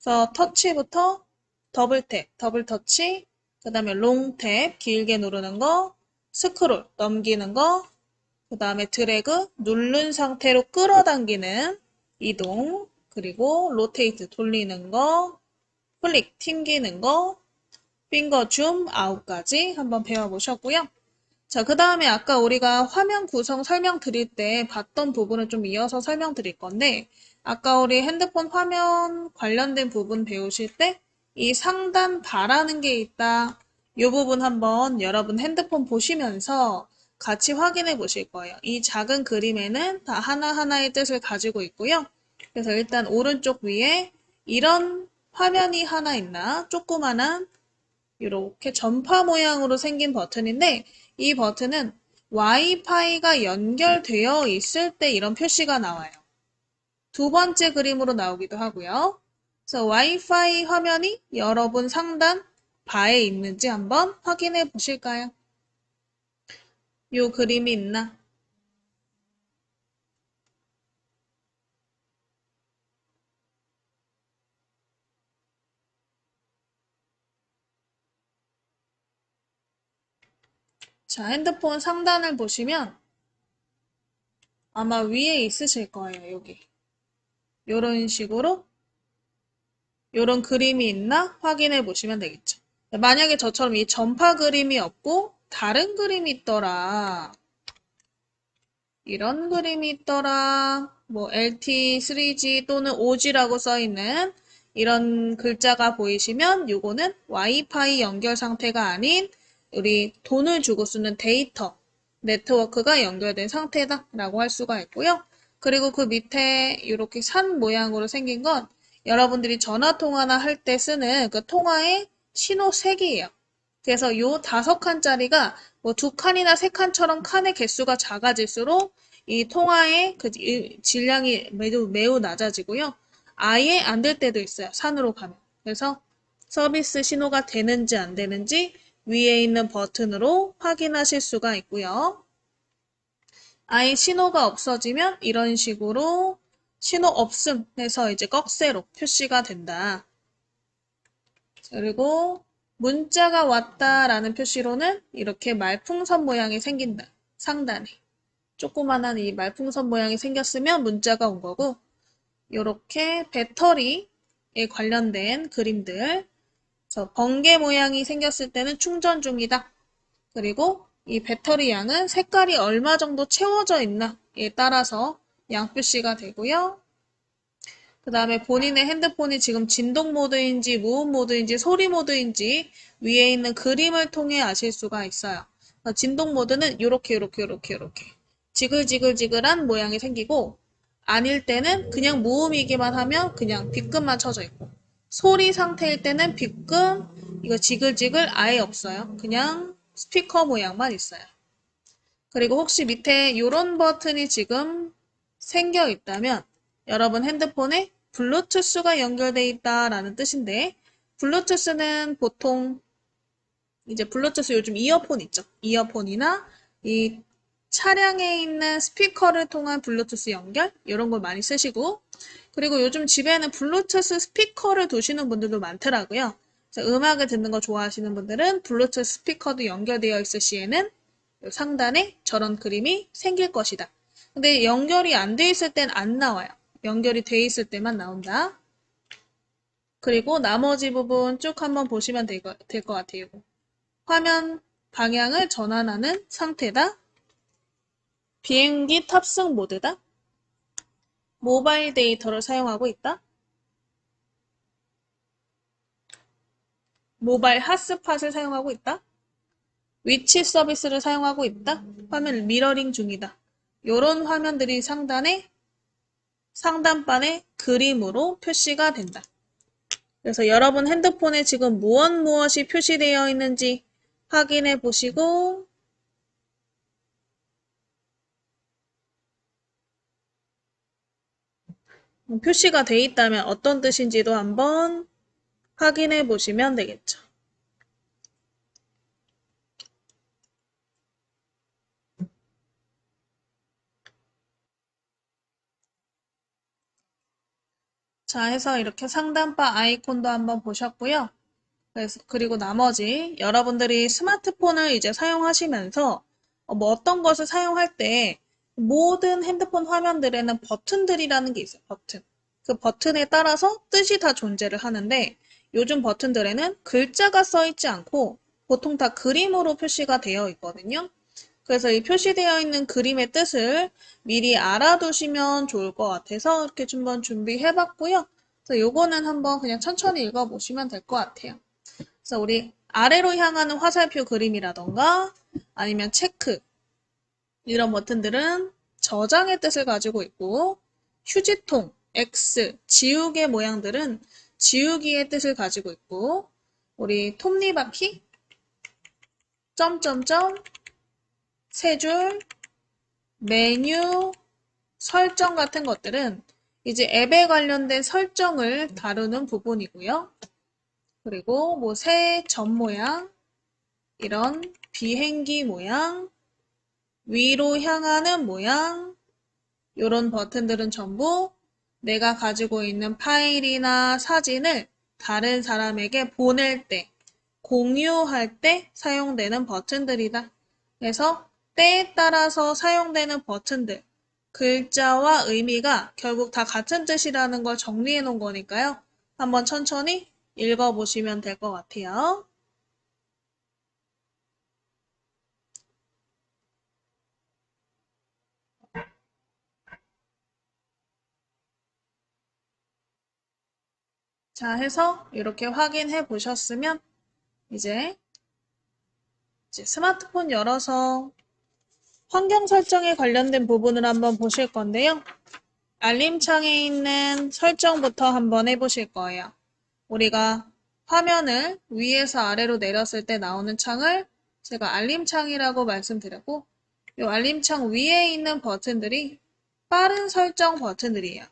그래서 터치부터 더블탭, 더블 터치, 그 다음에 롱탭, 길게 누르는 거, 스크롤, 넘기는 거, 그 다음에 드래그, 누른 상태로 끌어당기는 이동, 그리고 로테이트, 돌리는 거, 클릭, 튕기는 거, 핑거 줌, 아웃까지 한번 배워보셨고요. 자, 그 다음에 아까 우리가 화면 구성 설명드릴 때 봤던 부분을 좀 이어서 설명드릴 건데, 아까 우리 핸드폰 화면 관련된 부분 배우실 때 이 상단 바라는 게 있다. 이 부분 한번 여러분 핸드폰 보시면서 같이 확인해 보실 거예요. 이 작은 그림에는 다 하나하나의 뜻을 가지고 있고요. 그래서 일단 오른쪽 위에 이런 화면이 하나 있나? 조그만한 이렇게 전파 모양으로 생긴 버튼인데 이 버튼은 와이파이가 연결되어 있을 때 이런 표시가 나와요. 2번째 그림으로 나오기도 하고요. 그래서 와이파이 화면이 여러분 상단 바에 있는지 한번 확인해 보실까요? 이 그림이 있나? 자, 핸드폰 상단을 보시면 아마 위에 있으실 거예요, 여기. 이런 식으로 이런 그림이 있나 확인해 보시면 되겠죠. 만약에 저처럼 이 전파 그림이 없고 다른 그림이 있더라. 이런 그림이 있더라. 뭐 LT, 3G 또는 5G라고 써있는 이런 글자가 보이시면 요거는 와이파이 연결 상태가 아닌 우리 돈을 주고 쓰는 데이터, 네트워크가 연결된 상태다라고 할 수가 있고요. 그리고 그 밑에 이렇게 산 모양으로 생긴 건 여러분들이 전화 통화나 할 때 쓰는 그 통화의 신호색이에요. 그래서 요 5칸짜리가 뭐 2칸이나 3칸처럼 칸의 개수가 작아질수록 이 통화의 그 질량이 매우 낮아지고요. 아예 안 될 때도 있어요. 산으로 가면. 그래서 서비스 신호가 되는지 안 되는지 위에 있는 버튼으로 확인하실 수가 있고요. 아예 신호가 없어지면 이런 식으로 신호 없음 해서 이제 꺽쇠로 표시가 된다. 그리고 문자가 왔다라는 표시로는 이렇게 말풍선 모양이 생긴다. 상단에. 조그만한 이 말풍선 모양이 생겼으면 문자가 온 거고, 이렇게 배터리에 관련된 그림들, 그래서 번개 모양이 생겼을 때는 충전 중이다. 그리고 이 배터리 양은 색깔이 얼마 정도 채워져 있나에 따라서 양표시가 되고요. 그 다음에 본인의 핸드폰이 지금 진동 모드인지 무음 모드인지 소리 모드인지 위에 있는 그림을 통해 아실 수가 있어요. 진동 모드는 요렇게 지글지글지글한 모양이 생기고 아닐 때는 그냥 무음이기만 하면 그냥 빗금만 쳐져 있고 소리 상태일 때는 빗금 이거 지글지글 아예 없어요. 그냥 스피커 모양만 있어요. 그리고 혹시 밑에 이런 버튼이 지금 생겨 있다면 여러분 핸드폰에 블루투스가 연결되어 있다라는 뜻인데 블루투스는 보통 이제 블루투스 요즘 이어폰 있죠. 이어폰이나 이 차량에 있는 스피커를 통한 블루투스 연결 이런 걸 많이 쓰시고 그리고 요즘 집에는 블루투스 스피커를 두시는 분들도 많더라고요. 그래서 음악을 듣는 거 좋아하시는 분들은 블루투스 스피커도 연결되어 있을 시에는 상단에 저런 그림이 생길 것이다. 근데 연결이 안 돼 있을 땐 안 나와요. 연결이 돼 있을 때만 나온다. 그리고 나머지 부분 쭉 한번 보시면 될 것 같아요. 화면 방향을 전환하는 상태다. 비행기 탑승 모드다. 모바일 데이터를 사용하고 있다. 모바일 핫스팟을 사용하고 있다. 위치 서비스를 사용하고 있다. 화면 미러링 중이다. 이런 화면들이 상단판에 그림으로 표시가 된다. 그래서 여러분 핸드폰에 지금 무엇이 표시되어 있는지 확인해 보시고 표시가 돼 있다면 어떤 뜻인지도 한번 확인해 보시면 되겠죠. 자, 해서 이렇게 상단바 아이콘도 한번 보셨고요. 그리고 나머지 여러분들이 스마트폰을 이제 사용하시면서 뭐 어떤 것을 사용할 때 모든 핸드폰 화면들에는 버튼들이라는 게 있어요. 버튼. 그 버튼에 따라서 뜻이 다 존재를 하는데 요즘 버튼들에는 글자가 써 있지 않고 보통 다 그림으로 표시가 되어 있거든요. 그래서 이 표시되어 있는 그림의 뜻을 미리 알아두시면 좋을 것 같아서 이렇게 한번 준비해 봤고요. 그래서 요거는 한번 그냥 천천히 읽어보시면 될 것 같아요. 그래서 우리 아래로 향하는 화살표 그림이라던가 아니면 체크 이런 버튼들은 저장의 뜻을 가지고 있고 휴지통, X, 지우개 모양들은 지우기의 뜻을 가지고 있고 우리 톱니바퀴, 점점점, 세 줄, 메뉴, 설정 같은 것들은 이제 앱에 관련된 설정을 다루는 부분이고요. 그리고 뭐 새 점 모양, 이런 비행기 모양, 위로 향하는 모양, 이런 버튼들은 전부 내가 가지고 있는 파일이나 사진을 다른 사람에게 보낼 때, 공유할 때 사용되는 버튼들이다. 그래서 때에 따라서 사용되는 버튼들, 글자와 의미가 결국 다 같은 뜻이라는 걸 정리해 놓은 거니까요. 한번 천천히 읽어보시면 될 것 같아요. 자, 해서 이렇게 확인해 보셨으면 이제 이제 스마트폰 열어서 환경 설정에 관련된 부분을 한번 보실 건데요. 알림창에 있는 설정부터 한번 해보실 거예요. 우리가 화면을 위에서 아래로 내렸을 때 나오는 창을 제가 알림창이라고 말씀드렸고, 이 알림창 위에 있는 버튼들이 빠른 설정 버튼들이에요.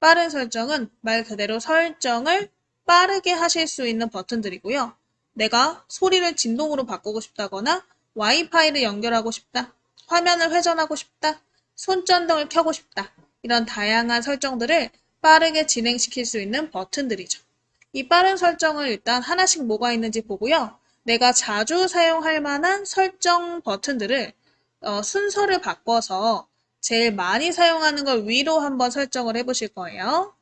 빠른 설정은 말 그대로 설정을 빠르게 하실 수 있는 버튼들이고요. 내가 소리를 진동으로 바꾸고 싶다거나 와이파이를 연결하고 싶다, 화면을 회전하고 싶다, 손전등을 켜고 싶다, 이런 다양한 설정들을 빠르게 진행시킬 수 있는 버튼들이죠. 이 빠른 설정을 일단 하나씩 뭐가 있는지 보고요. 내가 자주 사용할 만한 설정 버튼들을 순서를 바꿔서 제일 많이 사용하는 걸 위로 한번 설정을 해보실 거예요.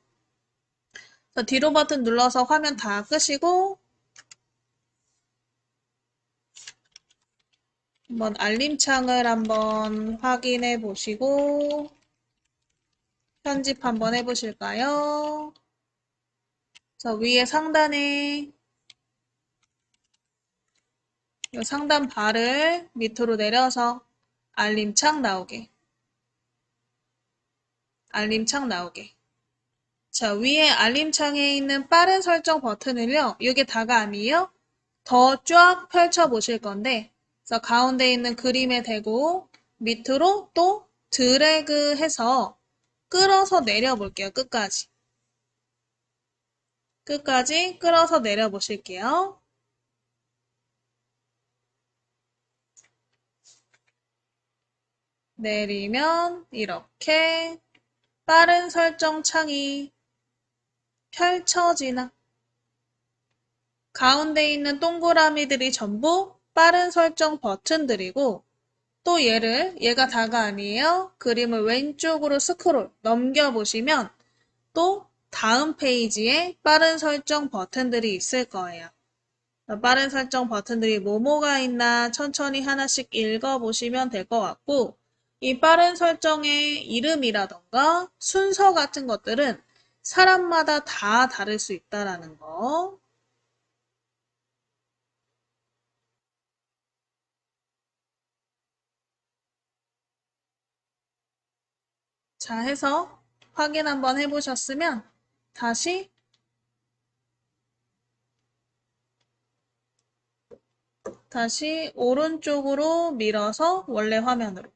뒤로 버튼 눌러서 화면 다 끄시고 한번 알림창을 한번 확인해 보시고 편집 한번 해보실까요? 위에 상단에 이 상단 바를 밑으로 내려서 알림창 나오게. 알림창 나오게. 자, 위에 알림창에 있는 빠른 설정 버튼을요. 이게 다가 아니에요. 더 쫙 펼쳐 보실 건데 그래서 가운데 있는 그림에 대고 밑으로 또 드래그 해서 끌어서 내려 볼게요. 끝까지. 끝까지 끌어서 내려 보실게요. 내리면 이렇게 빠른 설정 창이 펼쳐지나. 가운데 있는 동그라미들이 전부 빠른 설정 버튼들이고 또 얘가 다가 아니에요. 그림을 왼쪽으로 스크롤 넘겨보시면 또 다음 페이지에 빠른 설정 버튼들이 있을 거예요. 빠른 설정 버튼들이 뭐뭐가 있나 천천히 하나씩 읽어보시면 될 것 같고 이 빠른 설정의 이름이라던가 순서 같은 것들은 사람마다 다 다를 수 있다라는 거. 자, 해서 확인 한번 해보셨으면 다시 오른쪽으로 밀어서 원래 화면으로.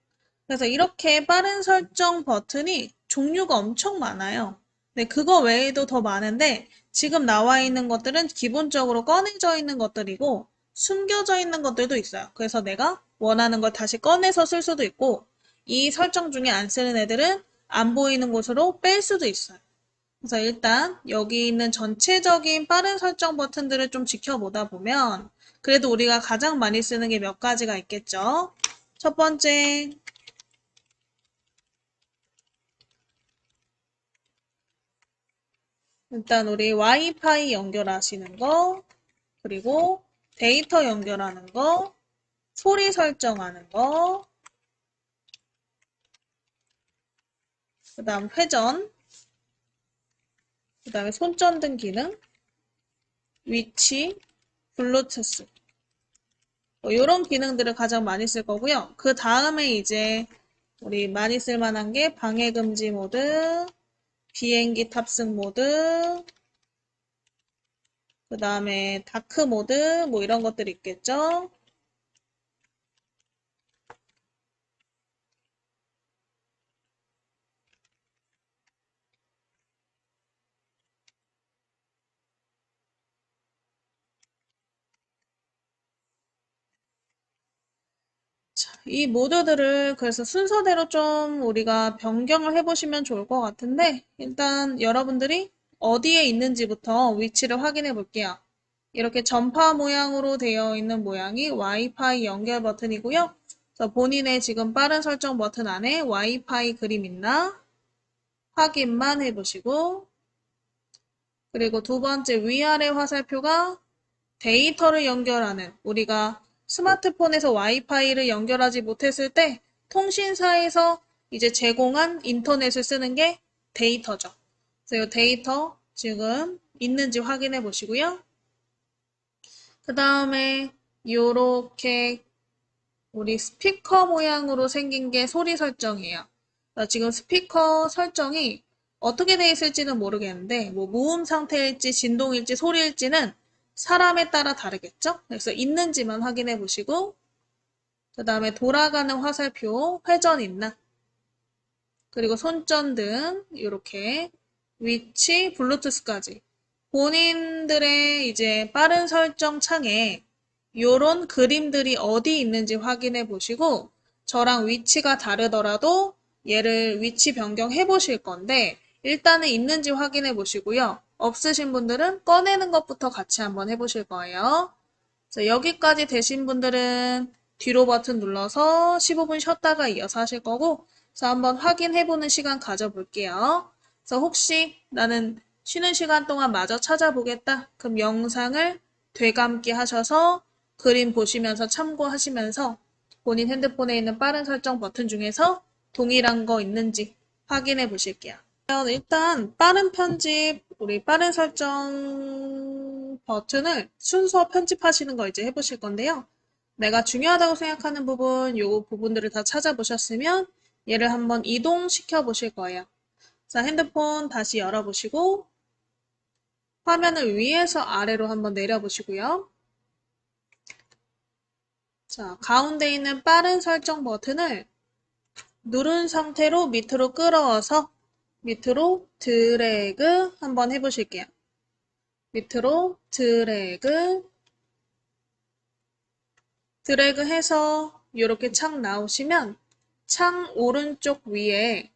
그래서 이렇게 빠른 설정 버튼이 종류가 엄청 많아요. 네, 그거 외에도 더 많은데 지금 나와 있는 것들은 기본적으로 꺼내져 있는 것들이고 숨겨져 있는 것들도 있어요. 그래서 내가 원하는 걸 다시 꺼내서 쓸 수도 있고 이 설정 중에 안 쓰는 애들은 안 보이는 곳으로 뺄 수도 있어요. 그래서 일단 여기 있는 전체적인 빠른 설정 버튼들을 좀 지켜보다 보면 그래도 우리가 가장 많이 쓰는 게 몇 가지가 있겠죠. 첫 번째, 일단 우리 와이파이 연결하시는 거, 그리고 데이터 연결하는 거, 소리 설정하는 거, 그 다음 회전, 그 다음에 손전등 기능, 위치, 블루투스 이런 기능들을 가장 많이 쓸 거고요. 그 다음에 이제 우리 많이 쓸 만한 게 방해 금지 모드, 비행기 탑승 모드, 그 다음에 다크 모드 뭐 이런 것들이 있겠죠. 자, 이 모드들을 그래서 순서대로 좀 우리가 변경을 해보시면 좋을 것 같은데 일단 여러분들이 어디에 있는지부터 위치를 확인해 볼게요. 이렇게 전파 모양으로 되어 있는 모양이 와이파이 연결 버튼이고요. 그래서 본인의 지금 빠른 설정 버튼 안에 와이파이 그림 있나 확인만 해보시고 그리고 두 번째 위아래 화살표가 데이터를 연결하는 우리가 스마트폰에서 와이파이를 연결하지 못했을 때 통신사에서 이제 제공한 인터넷을 쓰는 게 데이터죠. 그래서 이 데이터 지금 있는지 확인해 보시고요. 그 다음에 요렇게 우리 스피커 모양으로 생긴 게 소리 설정이에요. 나 지금 스피커 설정이 어떻게 돼 있을지는 모르겠는데, 뭐 무음 상태일지 진동일지 소리일지는 사람에 따라 다르겠죠? 그래서 있는지만 확인해 보시고, 그 다음에 돌아가는 화살표, 회전 있나? 그리고 손전등, 이렇게 위치, 블루투스까지. 본인들의 이제 빠른 설정 창에 요런 그림들이 어디 있는지 확인해 보시고 저랑 위치가 다르더라도 얘를 위치 변경해 보실 건데 일단은 있는지 확인해 보시고요. 없으신 분들은 꺼내는 것부터 같이 한번 해 보실 거예요. 자, 여기까지 되신 분들은 뒤로 버튼 눌러서 15분 쉬었다가 이어서 하실 거고 그래서 한번 확인해 보는 시간 가져볼게요. 그래서 혹시 나는 쉬는 시간 동안 마저 찾아보겠다. 그럼 영상을 되감기 하셔서 그림 보시면서 참고하시면서 본인 핸드폰에 있는 빠른 설정 버튼 중에서 동일한 거 있는지 확인해 보실게요. 일단 빠른 편집, 우리 빠른 설정 버튼을 순서 편집하시는 거 이제 해보실 건데요. 내가 중요하다고 생각하는 부분, 요 부분들을 다 찾아보셨으면 얘를 한번 이동시켜 보실 거예요. 자, 핸드폰 다시 열어보시고 화면을 위에서 아래로 한번 내려보시고요. 자, 가운데 있는 빠른 설정 버튼을 누른 상태로 밑으로 끌어와서 밑으로 드래그 한번 해보실게요. 밑으로 드래그 해서 이렇게 창 나오시면 창 오른쪽 위에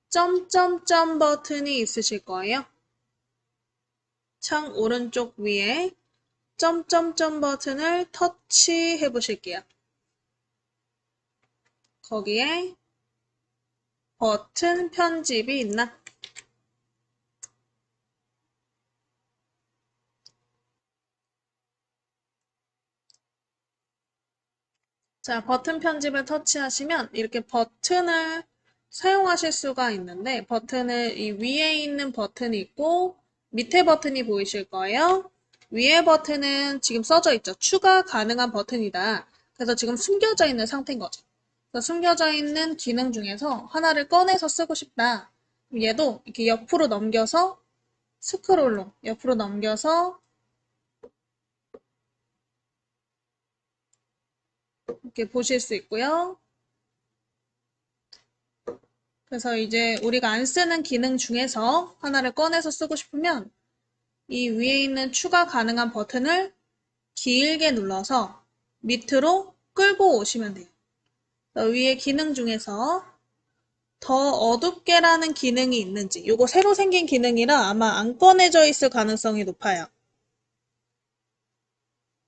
점점점 버튼이 있으실 거예요. 창 오른쪽 위에 점점점 버튼을 터치해 보실게요. 거기에 버튼 편집이 있나? 자, 버튼 편집을 터치하시면 이렇게 버튼을 사용하실 수가 있는데 버튼을 이 위에 있는 버튼이 있고 밑에 버튼이 보이실 거예요. 위에 버튼은 지금 써져 있죠. 추가 가능한 버튼이다. 그래서 지금 숨겨져 있는 상태인 거죠. 그래서 숨겨져 있는 기능 중에서 하나를 꺼내서 쓰고 싶다. 얘도 이렇게 옆으로 넘겨서 스크롤로 옆으로 넘겨서 이렇게 보실 수 있고요. 그래서 이제 우리가 안 쓰는 기능 중에서 하나를 꺼내서 쓰고 싶으면 이 위에 있는 추가 가능한 버튼을 길게 눌러서 밑으로 끌고 오시면 돼요. 위에 기능 중에서 더 어둡게라는 기능이 있는지 요거 새로 생긴 기능이라 아마 안 꺼내져 있을 가능성이 높아요.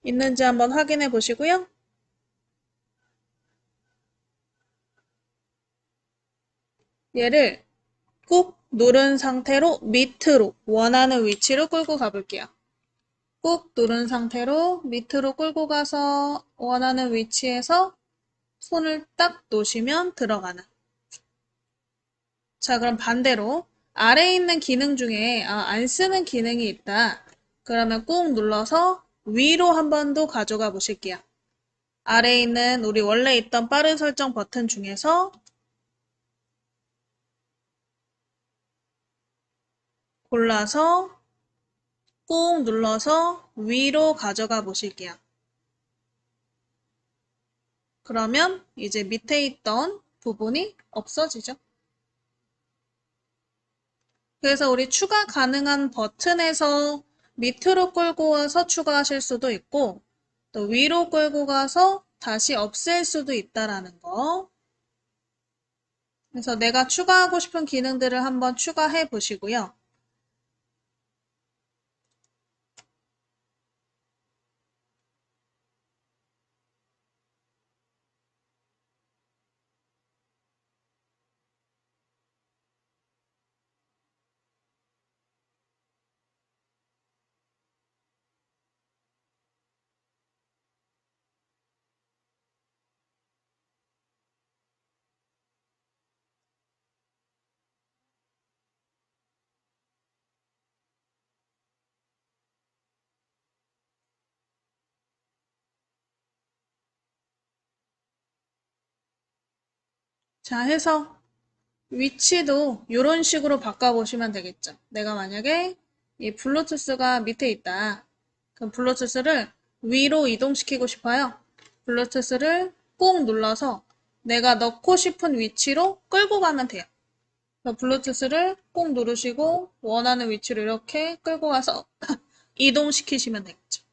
있는지 한번 확인해 보시고요. 얘를 꾹 누른 상태로 밑으로 원하는 위치로 끌고 가볼게요. 꾹 누른 상태로 밑으로 끌고 가서 원하는 위치에서 손을 딱 놓으시면 들어가는. 자, 그럼 반대로 아래에 있는 기능 중에 안 쓰는 기능이 있다. 그러면 꾹 눌러서 위로 한 번 더 가져가 보실게요. 아래에 있는 우리 원래 있던 빠른 설정 버튼 중에서 골라서 꾹 눌러서 위로 가져가 보실게요. 그러면 이제 밑에 있던 부분이 없어지죠. 그래서 우리 추가 가능한 버튼에서 밑으로 끌고 와서 추가하실 수도 있고 또 위로 끌고 가서 다시 없앨 수도 있다라는 거. 그래서 내가 추가하고 싶은 기능들을 한번 추가해 보시고요. 자, 해서 위치도 이런 식으로 바꿔보시면 되겠죠. 내가 만약에 이 블루투스가 밑에 있다. 그럼 블루투스를 위로 이동시키고 싶어요. 블루투스를 꾹 눌러서 내가 넣고 싶은 위치로 끌고 가면 돼요. 블루투스를 꾹 누르시고 원하는 위치로 이렇게 끌고 가서 이동시키시면 되겠죠.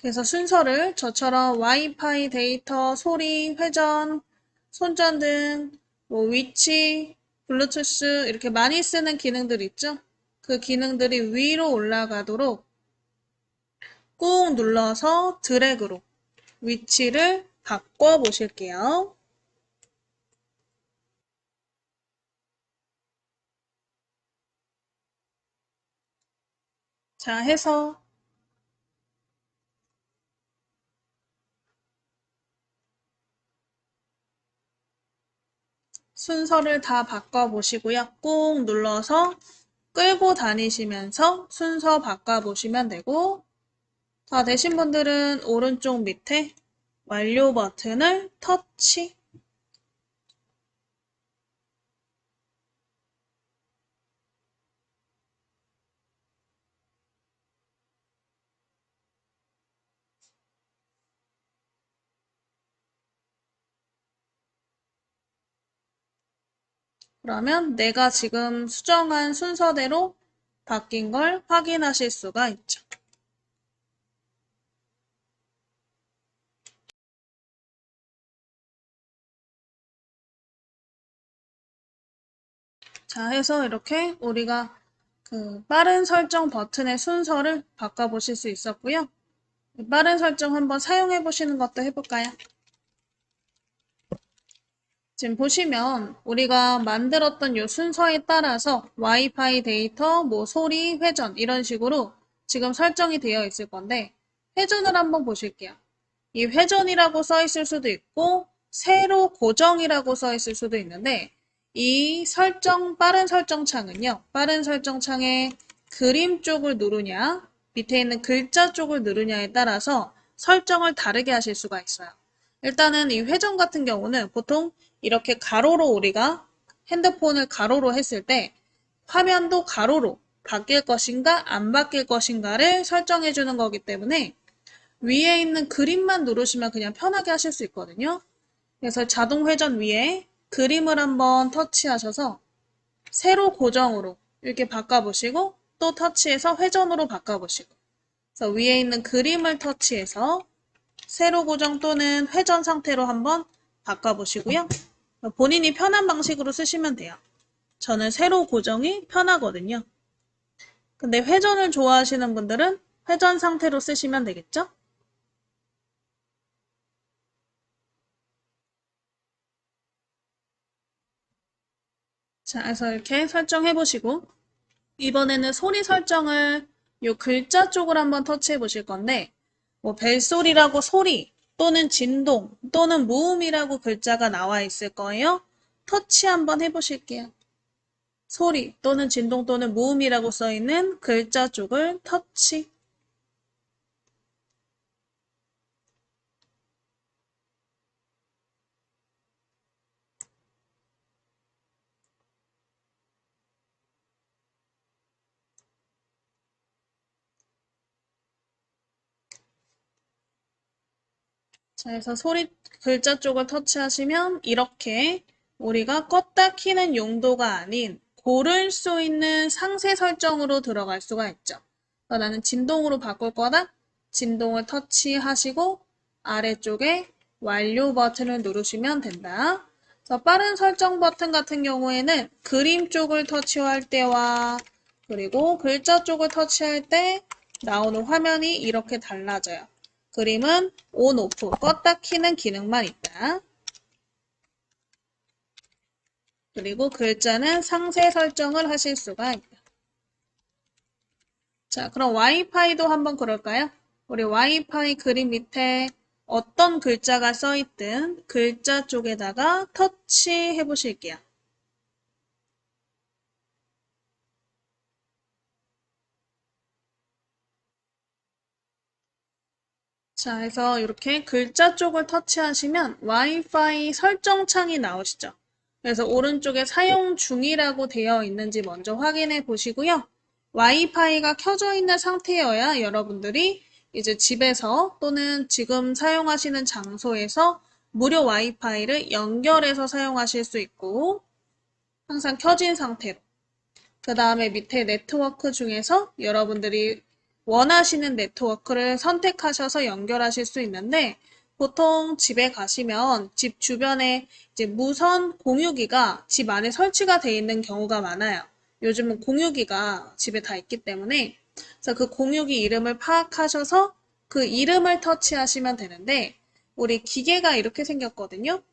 그래서 순서를 저처럼 와이파이, 데이터, 소리, 회전, 손전등, 뭐 위치, 블루투스 이렇게 많이 쓰는 기능들 있죠? 그 기능들이 위로 올라가도록 꾹 눌러서 드래그로 위치를 바꿔 보실게요. 자, 해서 순서를 다 바꿔보시고요. 꾹 눌러서 끌고 다니시면서 순서 바꿔보시면 되고, 다 되신 분들은 오른쪽 밑에 완료 버튼을 터치. 그러면 내가 지금 수정한 순서대로 바뀐 걸 확인하실 수가 있죠. 자, 해서 이렇게 우리가 그 빠른 설정 버튼의 순서를 바꿔보실 수 있었고요. 빠른 설정 한번 사용해 보시는 것도 해볼까요? 지금 보시면 우리가 만들었던 이 순서에 따라서 와이파이 데이터, 뭐 소리, 회전 이런 식으로 지금 설정이 되어 있을 건데 회전을 한번 보실게요. 이 회전이라고 써 있을 수도 있고 세로 고정이라고 써 있을 수도 있는데 이 설정, 빠른 설정 창은요. 빠른 설정 창에 그림 쪽을 누르냐 밑에 있는 글자 쪽을 누르냐에 따라서 설정을 다르게 하실 수가 있어요. 일단은 이 회전 같은 경우는 보통 이렇게 가로로 우리가 핸드폰을 가로로 했을 때 화면도 가로로 바뀔 것인가 안 바뀔 것인가를 설정해 주는 거기 때문에 위에 있는 그림만 누르시면 그냥 편하게 하실 수 있거든요. 그래서 자동 회전 위에 그림을 한번 터치하셔서 세로 고정으로 이렇게 바꿔보시고 또 터치해서 회전으로 바꿔보시고 그래서 위에 있는 그림을 터치해서 세로 고정 또는 회전 상태로 한번 바꿔보시고요. 본인이 편한 방식으로 쓰시면 돼요. 저는 세로 고정이 편하거든요. 근데 회전을 좋아하시는 분들은 회전 상태로 쓰시면 되겠죠? 자, 그래서 이렇게 설정해 보시고 이번에는 소리 설정을 요 글자 쪽을 한번 터치해 보실 건데 뭐 벨소리라고 소리 또는 진동 또는 무음이라고 글자가 나와 있을 거예요. 터치 한번 해보실게요. 소리 또는 진동 또는 무음이라고 써있는 글자 쪽을 터치. 자, 그래서 소리 글자 쪽을 터치하시면 이렇게 우리가 껐다 키는 용도가 아닌 고를 수 있는 상세 설정으로 들어갈 수가 있죠. 나는 진동으로 바꿀 거다. 진동을 터치하시고 아래쪽에 완료 버튼을 누르시면 된다. 그래서 빠른 설정 버튼 같은 경우에는 그림 쪽을 터치할 때와 그리고 글자 쪽을 터치할 때 나오는 화면이 이렇게 달라져요. 그림은 온, 오프, 껐다 키는 기능만 있다. 그리고 글자는 상세 설정을 하실 수가 있다. 자, 그럼 와이파이도 한번 그럴까요? 우리 와이파이 그림 밑에 어떤 글자가 써있든 글자 쪽에다가 터치해 보실게요. 자, 해서 이렇게 글자 쪽을 터치하시면 와이파이 설정 창이 나오시죠. 그래서 오른쪽에 사용 중이라고 되어 있는지 먼저 확인해 보시고요. 와이파이가 켜져 있는 상태여야 여러분들이 이제 집에서 또는 지금 사용하시는 장소에서 무료 와이파이를 연결해서 사용하실 수 있고 항상 켜진 상태로. 그 다음에 밑에 네트워크 중에서 여러분들이 원하시는 네트워크를 선택하셔서 연결하실 수 있는데 보통 집에 가시면 집 주변에 이제 무선 공유기가 집 안에 설치가 되어 있는 경우가 많아요. 요즘은 공유기가 집에 다 있기 때문에 그래서 그 공유기 이름을 파악하셔서 그 이름을 터치하시면 되는데 우리 기계가 이렇게 생겼거든요.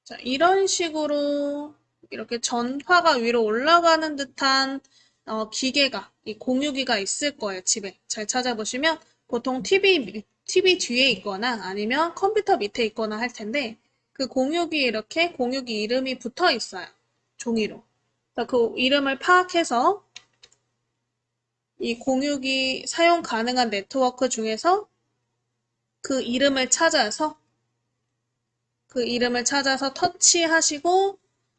자, 이런 식으로 이렇게 전파가 위로 올라가는 듯한 기계가, 이 공유기가 있을 거예요, 집에. 잘 찾아보시면 보통 TV 뒤에 있거나 아니면 컴퓨터 밑에 있거나 할 텐데 그 공유기 이렇게 공유기 이름이 붙어 있어요. 종이로. 그래서 그 이름을 파악해서 이 공유기 사용 가능한 네트워크 중에서 그 이름을 찾아서 터치하시고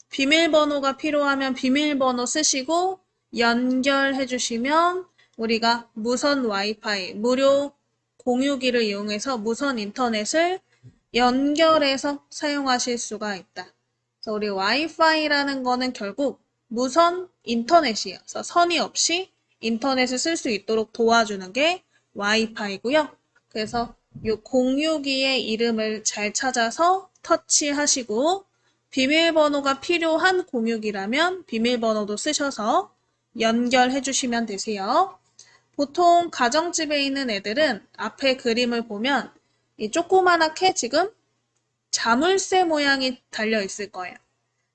비밀번호가 필요하면 비밀번호 쓰시고 연결해 주시면 우리가 무선 와이파이, 무료 공유기를 이용해서 무선 인터넷을 연결해서 사용하실 수가 있다. 그래서 우리 와이파이라는 거는 결국 무선 인터넷이에요. 그래서 선이 없이 인터넷을 쓸 수 있도록 도와주는 게 와이파이고요. 그래서 이 공유기의 이름을 잘 찾아서 터치하시고 비밀번호가 필요한 공유기라면 비밀번호도 쓰셔서 연결해 주시면 되세요. 보통 가정집에 있는 애들은 앞에 그림을 보면 이 조그만하게 지금 자물쇠 모양이 달려 있을 거예요.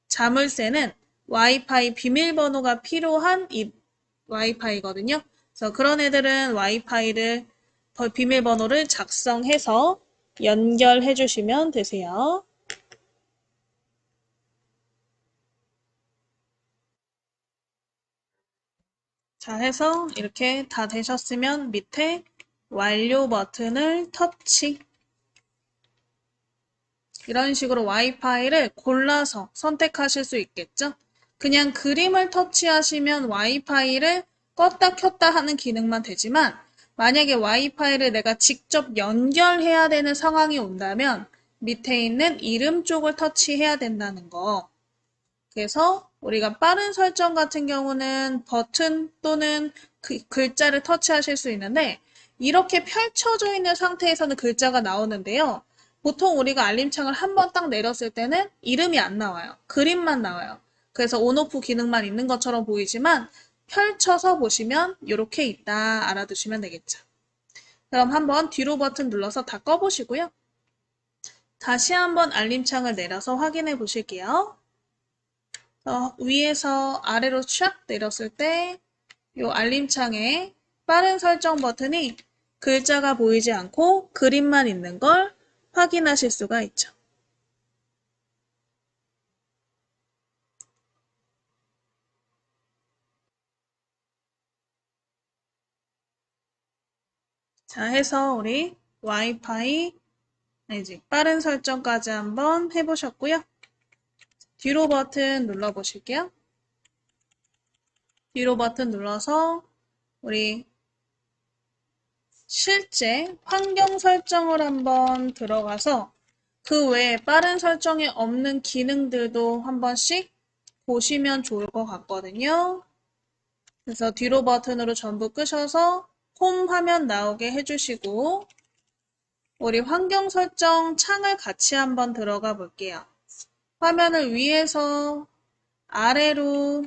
자물쇠는 와이파이 비밀번호가 필요한 이 와이파이거든요. 그래서 그런 애들은 와이파이를 비밀번호를 작성해서 연결해 주시면 되세요. 자, 해서 이렇게 다 되셨으면 밑에 완료 버튼을 터치. 이런 식으로 와이파이를 골라서 선택하실 수 있겠죠? 그냥 그림을 터치하시면 와이파이를 껐다 켰다 하는 기능만 되지만 만약에 와이파이를 내가 직접 연결해야 되는 상황이 온다면 밑에 있는 이름 쪽을 터치해야 된다는 거. 그래서 우리가 빠른 설정 같은 경우는 버튼 또는 글자를 터치하실 수 있는데 이렇게 펼쳐져 있는 상태에서는 글자가 나오는데요. 보통 우리가 알림창을 한번 딱 내렸을 때는 이름이 안 나와요. 그림만 나와요. 그래서 온오프 기능만 있는 것처럼 보이지만 펼쳐서 보시면 이렇게 있다 알아두시면 되겠죠. 그럼 한번 뒤로 버튼 눌러서 다 꺼보시고요. 다시 한번 알림창을 내려서 확인해 보실게요. 위에서 아래로 샥 내렸을 때 이 알림창에 빠른 설정 버튼이 글자가 보이지 않고 그림만 있는 걸 확인하실 수가 있죠. 자, 해서 우리 와이파이 아니지 빠른 설정까지 한번 해보셨고요. 뒤로 버튼 눌러보실게요. 뒤로 버튼 눌러서 우리 실제 환경 설정을 한번 들어가서 그 외에 빠른 설정에 없는 기능들도 한 번씩 보시면 좋을 것 같거든요. 그래서 뒤로 버튼으로 전부 끄셔서 홈 화면 나오게 해주시고 우리 환경 설정 창을 같이 한번 들어가 볼게요. 화면을 위에서 아래로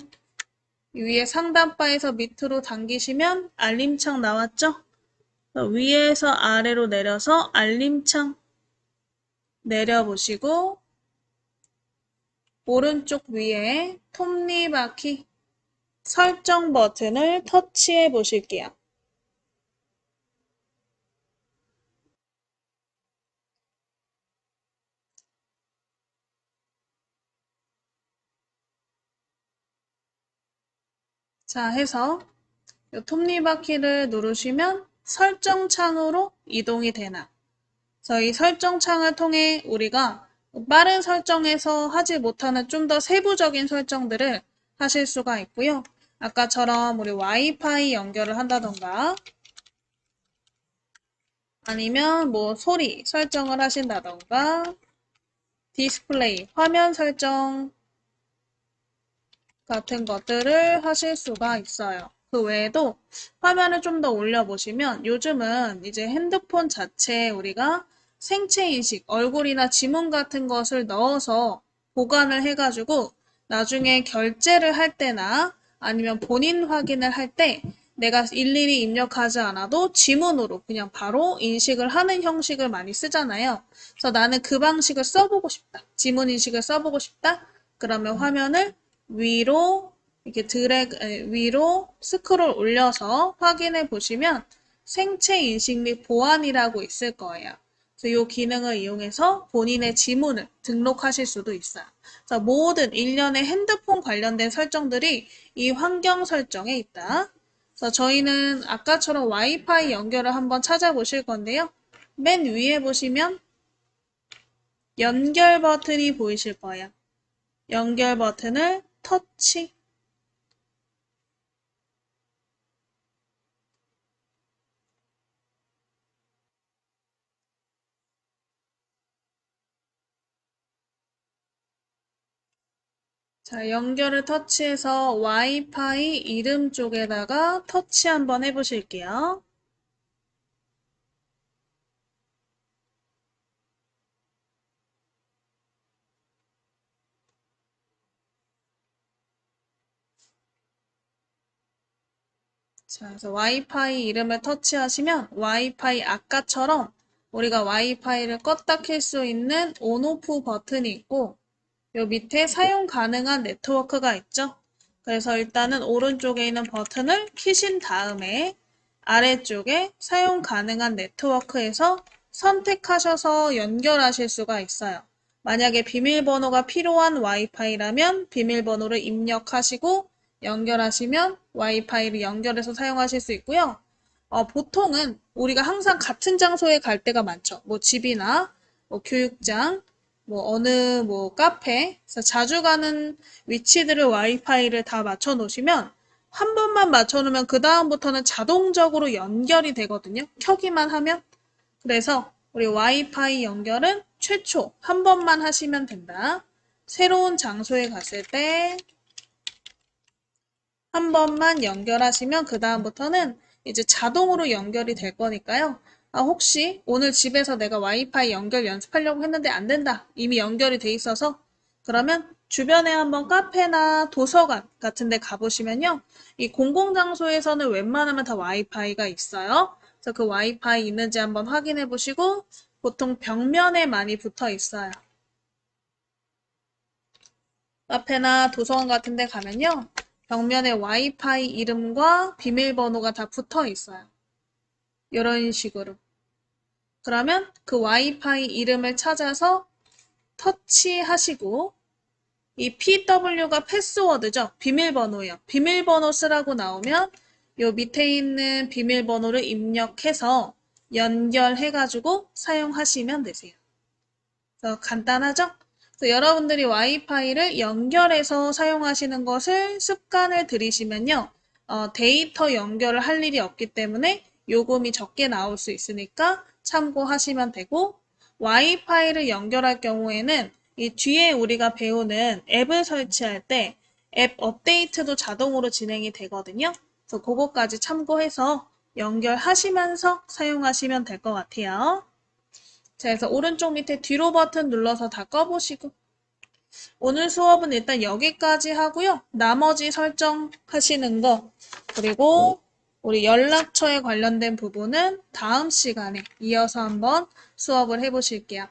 위에 상단바에서 밑으로 당기시면 알림창 나왔죠? 위에서 아래로 내려서 알림창 내려보시고 오른쪽 위에 톱니바퀴 설정 버튼을 터치해 보실게요. 자, 해서 이 톱니바퀴를 누르시면 설정 창으로 이동이 되나. 그래서 이 설정 창을 통해 우리가 빠른 설정에서 하지 못하는 좀 더 세부적인 설정들을 하실 수가 있고요. 아까처럼 우리 와이파이 연결을 한다던가 아니면 뭐 소리 설정을 하신다던가 디스플레이, 화면 설정 같은 것들을 하실 수가 있어요. 그 외에도 화면을 좀 더 올려보시면 요즘은 이제 핸드폰 자체에 우리가 생체 인식, 얼굴이나 지문 같은 것을 넣어서 보관을 해가지고 나중에 결제를 할 때나 아니면 본인 확인을 할 때 내가 일일이 입력하지 않아도 지문으로 그냥 바로 인식을 하는 형식을 많이 쓰잖아요. 그래서 나는 그 방식을 써보고 싶다. 지문 인식을 써보고 싶다. 그러면 화면을 위로 이렇게 위로 스크롤 올려서 확인해 보시면 생체 인식 및 보안이라고 있을 거예요. 그래서 이 기능을 이용해서 본인의 지문을 등록하실 수도 있어요. 그래서 모든 일련의 핸드폰 관련된 설정들이 이 환경 설정에 있다. 그래서 저희는 아까처럼 와이파이 연결을 한번 찾아보실 건데요. 맨 위에 보시면 연결 버튼이 보이실 거예요. 연결 버튼을 터치. 자, 연결을 터치해서 와이파이 이름 쪽에다가 터치 한번 해보실게요. 자, 그래서 와이파이 이름을 터치하시면 와이파이 아까처럼 우리가 와이파이를 껐다 켤 수 있는 온오프 버튼이 있고 요 밑에 사용 가능한 네트워크가 있죠. 그래서 일단은 오른쪽에 있는 버튼을 키신 다음에 아래쪽에 사용 가능한 네트워크에서 선택하셔서 연결하실 수가 있어요. 만약에 비밀번호가 필요한 와이파이라면 비밀번호를 입력하시고 연결하시면 와이파이를 연결해서 사용하실 수 있고요. 보통은 우리가 항상 같은 장소에 갈 때가 많죠. 뭐 집이나 뭐 교육장, 뭐 어느 뭐 카페, 그래서 자주 가는 위치들을 와이파이를 다 맞춰 놓으시면 한 번만 맞춰 놓으면 그 다음부터는 자동적으로 연결이 되거든요. 켜기만 하면. 그래서 우리 와이파이 연결은 최초 한 번만 하시면 된다. 새로운 장소에 갔을 때 한 번만 연결하시면 그 다음부터는 이제 자동으로 연결이 될 거니까요. 혹시 오늘 집에서 내가 와이파이 연결 연습하려고 했는데 안 된다. 이미 연결이 돼 있어서 그러면 주변에 한번 카페나 도서관 같은 데 가보시면요. 이 공공장소에서는 웬만하면 다 와이파이가 있어요. 그래서 그 와이파이 있는지 한번 확인해 보시고 보통 벽면에 많이 붙어 있어요. 카페나 도서관 같은 데 가면요. 벽면에 와이파이 이름과 비밀번호가 다 붙어 있어요. 이런 식으로. 그러면 그 와이파이 이름을 찾아서 터치하시고 이 PW가 패스워드죠. 비밀번호예요. 비밀번호 쓰라고 나오면 요 밑에 있는 비밀번호를 입력해서 연결해가지고 사용하시면 되세요. 그래서 간단하죠? 그래서 여러분들이 와이파이를 연결해서 사용하시는 것을 습관을 들이시면요. 데이터 연결을 할 일이 없기 때문에 요금이 적게 나올 수 있으니까 참고하시면 되고 와이파이를 연결할 경우에는 이 뒤에 우리가 배우는 앱을 설치할 때 앱 업데이트도 자동으로 진행이 되거든요. 그래서 그거까지 참고해서 연결하시면서 사용하시면 될 것 같아요. 자, 그래서 오른쪽 밑에 뒤로 버튼 눌러서 다 꺼보시고 오늘 수업은 일단 여기까지 하고요. 나머지 설정하시는 거, 그리고 우리 연락처에 관련된 부분은 다음 시간에 이어서 한번 수업을 해보실게요.